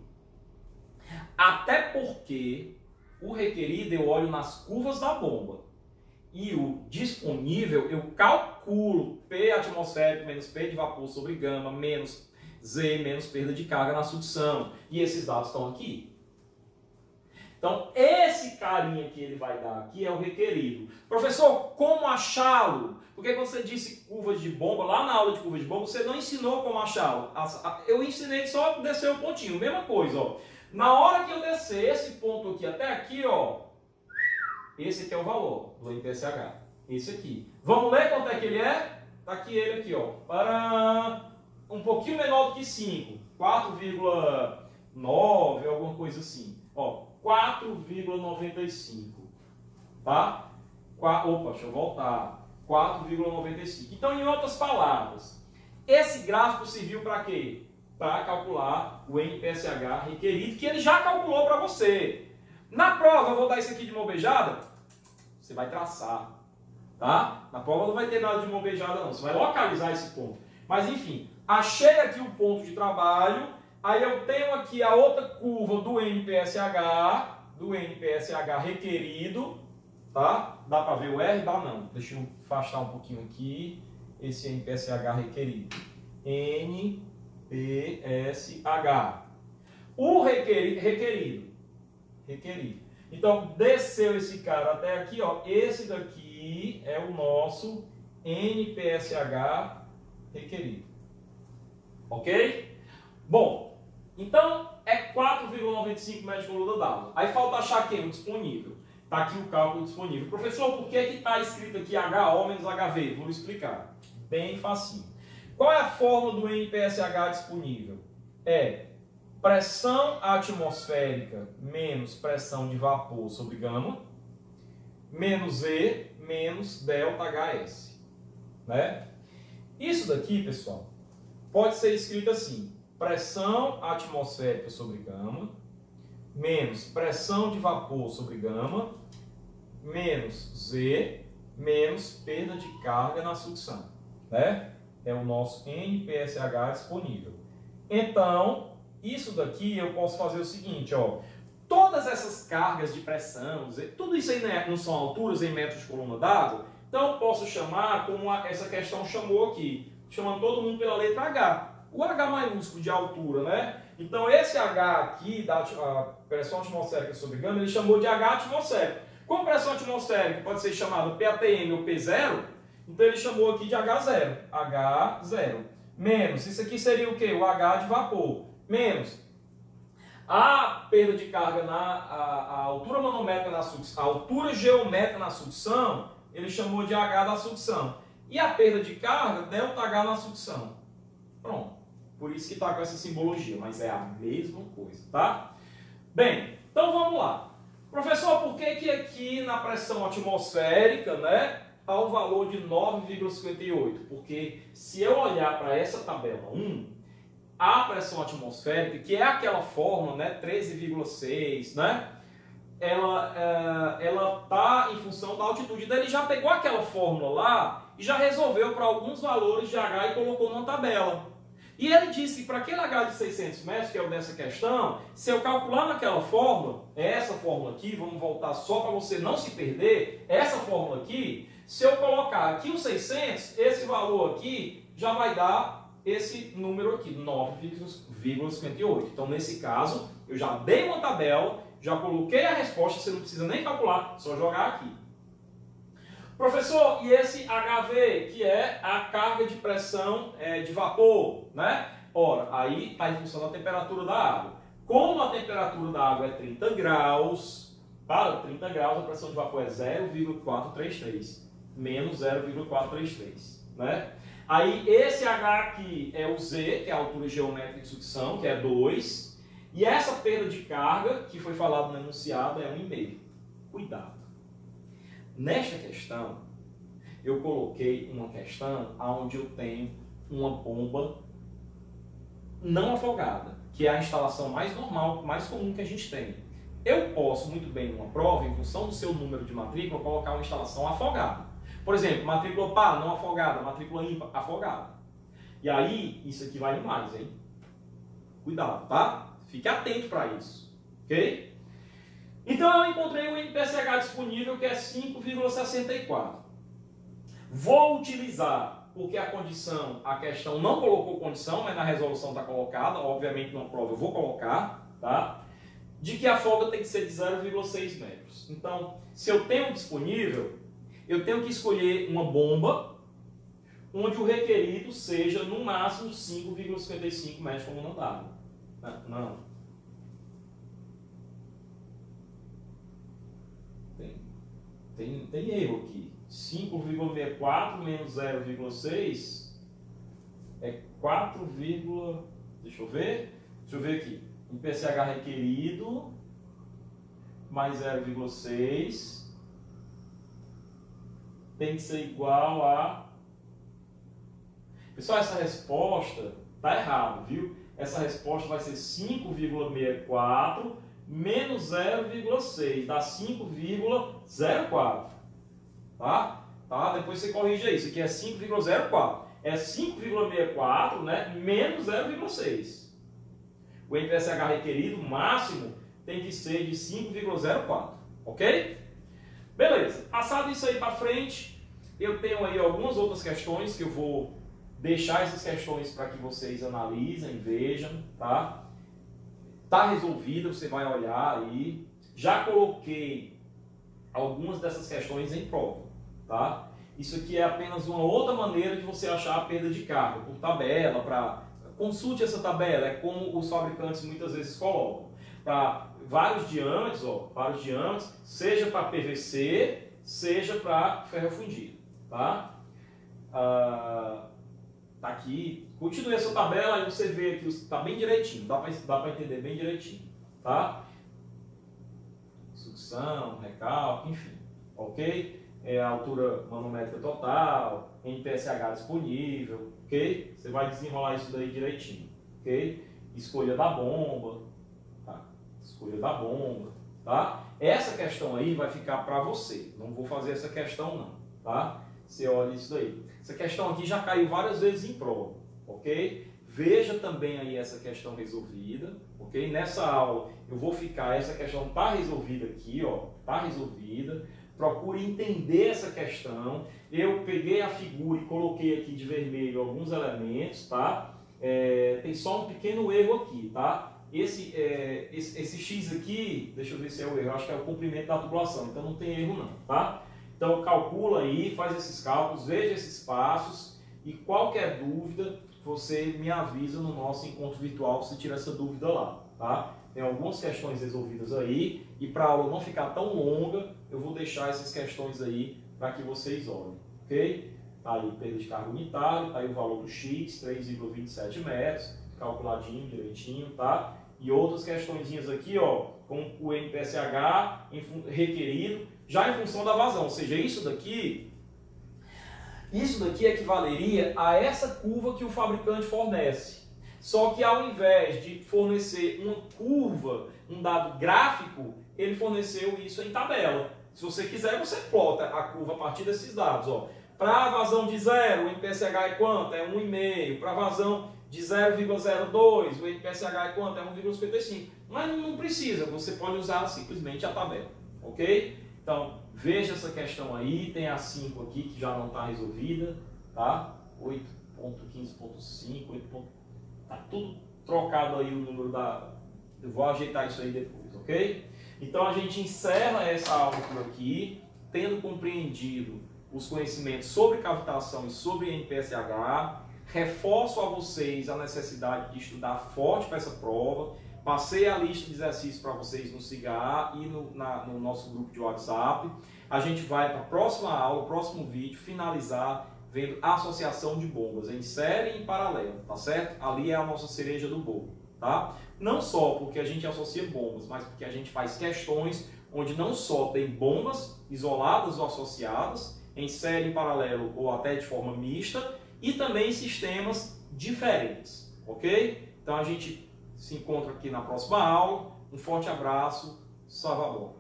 Até porque o requerido eu olho nas curvas da bomba. E o disponível eu calculo P atmosférico menos P de vapor sobre gama menos Z menos perda de carga na sucção. E esses dados estão aqui. Então, esse carinha que ele vai dar aqui é o requerido. Professor, como achá-lo? Porque quando você disse curvas de bomba, lá na aula de curvas de bomba, você não ensinou como achá-lo. Eu ensinei só descer o pontinho. Mesma coisa, ó. Na hora que eu descer esse ponto aqui até aqui, ó, esse aqui é o valor do NPSH. Esse aqui. Vamos ler quanto é que ele é? Tá aqui ele aqui, ó. Para um pouquinho menor do que 5. 4,9, alguma coisa assim. Ó, 4,95, tá? Opa, deixa eu voltar. 4,95. Então, em outras palavras, esse gráfico serviu para quê? Para calcular o NPSH requerido, que ele já calculou para você. Na prova, eu vou dar isso aqui de mão beijada, você vai traçar, tá? Na prova não vai ter nada de mão beijada não, você vai localizar esse ponto. Mas, enfim, achei aqui o ponto de trabalho. Aí eu tenho aqui a outra curva do NPSH requerido, tá? Dá para ver o R? Dá não. Deixa eu afastar um pouquinho aqui esse NPSH requerido. NPSH. O requerido. Então, desceu esse cara até aqui, ó. Esse daqui é o nosso NPSH requerido. Ok? Bom, então é 4,95 metros de coluna dado. Aí falta achar quem? O disponível. Está aqui o cálculo disponível. Professor, por que está escrito aqui HO menos HV? Vou lhe explicar. Bem facinho. Qual é a fórmula do NPSH disponível? É pressão atmosférica menos pressão de vapor sobre gama, menos E menos delta HS. Né? Isso daqui, pessoal, pode ser escrito assim. Pressão atmosférica sobre gama, menos pressão de vapor sobre gama, menos Z, menos perda de carga na sucção. Né? É o nosso NPSH disponível. Então, isso daqui eu posso fazer o seguinte, ó. Todas essas cargas de pressão, tudo isso aí não são alturas em metros de coluna d'água, então eu posso chamar como essa questão chamou aqui, chamando todo mundo pela letra H. O H maiúsculo de altura, né? Então esse H aqui, da pressão atmosférica sobre gama, ele chamou de H atmosférico. Como pressão atmosférica pode ser chamada PATM ou P0, então ele chamou aqui de H0. H0. Menos, isso aqui seria o quê? O H de vapor. Menos a perda de carga a altura manométrica na sucção, a altura geométrica na sucção, ele chamou de H da sucção. E a perda de carga, ΔH na sucção. Pronto. Por isso que está com essa simbologia, mas é a mesma coisa, tá? Bem, então vamos lá. Professor, por que aqui na pressão atmosférica, né, está o valor de 9,58? Porque se eu olhar para essa tabela 1, a pressão atmosférica, que é aquela fórmula, né, 13,6, né? Ela está em função da altitude. Daí ele já pegou aquela fórmula lá e já resolveu para alguns valores de H e colocou numa tabela. E ele disse que para aquele H de 600 metros, que é o dessa questão, se eu calcular naquela fórmula, essa fórmula aqui, vamos voltar só para você não se perder, essa fórmula aqui, se eu colocar aqui os 600, esse valor aqui já vai dar esse número aqui, 9,58. Então, nesse caso, eu já dei uma tabela, já coloquei a resposta, você não precisa nem calcular, só jogar aqui. Professor, e esse HV, que é a carga de pressão de vapor, né? Ora, aí está em função da temperatura da água. Como a temperatura da água é 30 graus, para 30 graus a pressão de vapor é 0,433, menos 0,433, né? Aí esse H aqui é o Z, que é a altura geométrica de sucção, que é 2, e essa perda de carga, que foi falado no enunciado, é 1,5. Cuidado. Nesta questão, eu coloquei uma questão onde eu tenho uma bomba não afogada, que é a instalação mais normal, mais comum que a gente tem. Eu posso muito bem, numa prova, em função do seu número de matrícula, colocar uma instalação afogada. Por exemplo, matrícula par, não afogada, matrícula ímpar, afogada. E aí, isso aqui vai mais, hein? Cuidado, tá? Fique atento para isso, ok? Então eu encontrei o NPSH disponível, que é 5,64. Vou utilizar, porque a questão não colocou condição, mas na resolução está colocada, obviamente numa prova eu vou colocar, tá? De que a folga tem que ser de 0,6 metros. Então, se eu tenho disponível, eu tenho que escolher uma bomba onde o requerido seja no máximo 5,55 metros por coluna d'água. Não. Tem erro aqui. 5,64 menos 0,6 é 4, deixa eu ver aqui. IPCH requerido mais 0,6 tem que ser igual a... Pessoal, essa resposta está errada, viu? Essa resposta vai ser 5,64 menos 0,6, dá 5,04, tá? Depois você corrige aí, isso aqui é 5,04, é 5,64, né, menos 0,6. O NPSH requerido máximo tem que ser de 5,04, ok? Beleza, passado isso aí para frente, eu tenho aí algumas outras questões que eu vou deixar essas questões para que vocês analisem, vejam, tá? Está resolvida, você vai olhar aí. Já coloquei algumas dessas questões em prova, tá? Isso aqui é apenas uma outra maneira de você achar a perda de carga, por tabela, consulte essa tabela, é como os fabricantes muitas vezes colocam. Para vários diâmetros, seja para PVC, seja para ferro fundido, tá? Tá aqui, continue essa tabela e você vê aqui, está bem direitinho, dá para entender bem direitinho, tá? Sucção, recalque, enfim, ok? A altura manométrica total, NPSH disponível, ok? Você vai desenrolar isso daí direitinho, ok? Escolha da bomba, tá? Escolha da bomba, tá? Essa questão aí vai ficar para você, não vou fazer essa questão não, tá? Você olha isso daí. Essa questão aqui já caiu várias vezes em prova, ok? Veja também aí essa questão resolvida, ok? Nessa aula eu vou ficar, essa questão está resolvida aqui, ó, está resolvida. Procure entender essa questão. Eu peguei a figura e coloquei aqui de vermelho alguns elementos, tá? Tem só um pequeno erro aqui, tá? Esse X aqui, deixa eu ver se é o erro, eu acho que é o comprimento da tubulação, então não tem erro não, tá? Então calcula aí, faz esses cálculos, veja esses passos e qualquer dúvida você me avisa no nosso encontro virtual se tirar essa dúvida lá, tá? Tem algumas questões resolvidas aí e para a aula não ficar tão longa, eu vou deixar essas questões aí para que vocês olhem, ok? Tá aí perda de carga unitária, tá aí o valor do X, 3,27 metros, calculadinho, direitinho, tá? E outras questõezinhas aqui, ó, com o NPSH requerido, já em função da vazão, ou seja, isso daqui equivaleria a essa curva que o fabricante fornece. Só que ao invés de fornecer uma curva, um dado gráfico, ele forneceu isso em tabela. Se você quiser, você plota a curva a partir desses dados. Para a vazão de 0, o NPSH é quanto? É 1,5. Para a vazão de 0,02, o NPSH é quanto? É 1,55. Mas não precisa, você pode usar simplesmente a tabela. Ok? Então, veja essa questão aí. Tem a 5 aqui que já não está resolvida. Tá? 8.15.5, 8. Tá tudo trocado aí o número da... Eu vou ajeitar isso aí depois, ok? Então a gente encerra essa aula por aqui, tendo compreendido os conhecimentos sobre cavitação e sobre NPSH. Reforço a vocês a necessidade de estudar forte para essa prova. Passei a lista de exercícios para vocês no SIGA e no nosso grupo de WhatsApp. A gente vai para a próxima aula, próximo vídeo, finalizar vendo associação de bombas em série e em paralelo, tá certo? Ali é a nossa cereja do bolo, tá? Não só porque a gente associa bombas, mas porque a gente faz questões onde não só tem bombas isoladas ou associadas, em série, em paralelo ou até de forma mista, e também sistemas diferentes, ok? Então a gente se encontra aqui na próxima aula. Um forte abraço, salve a bomba!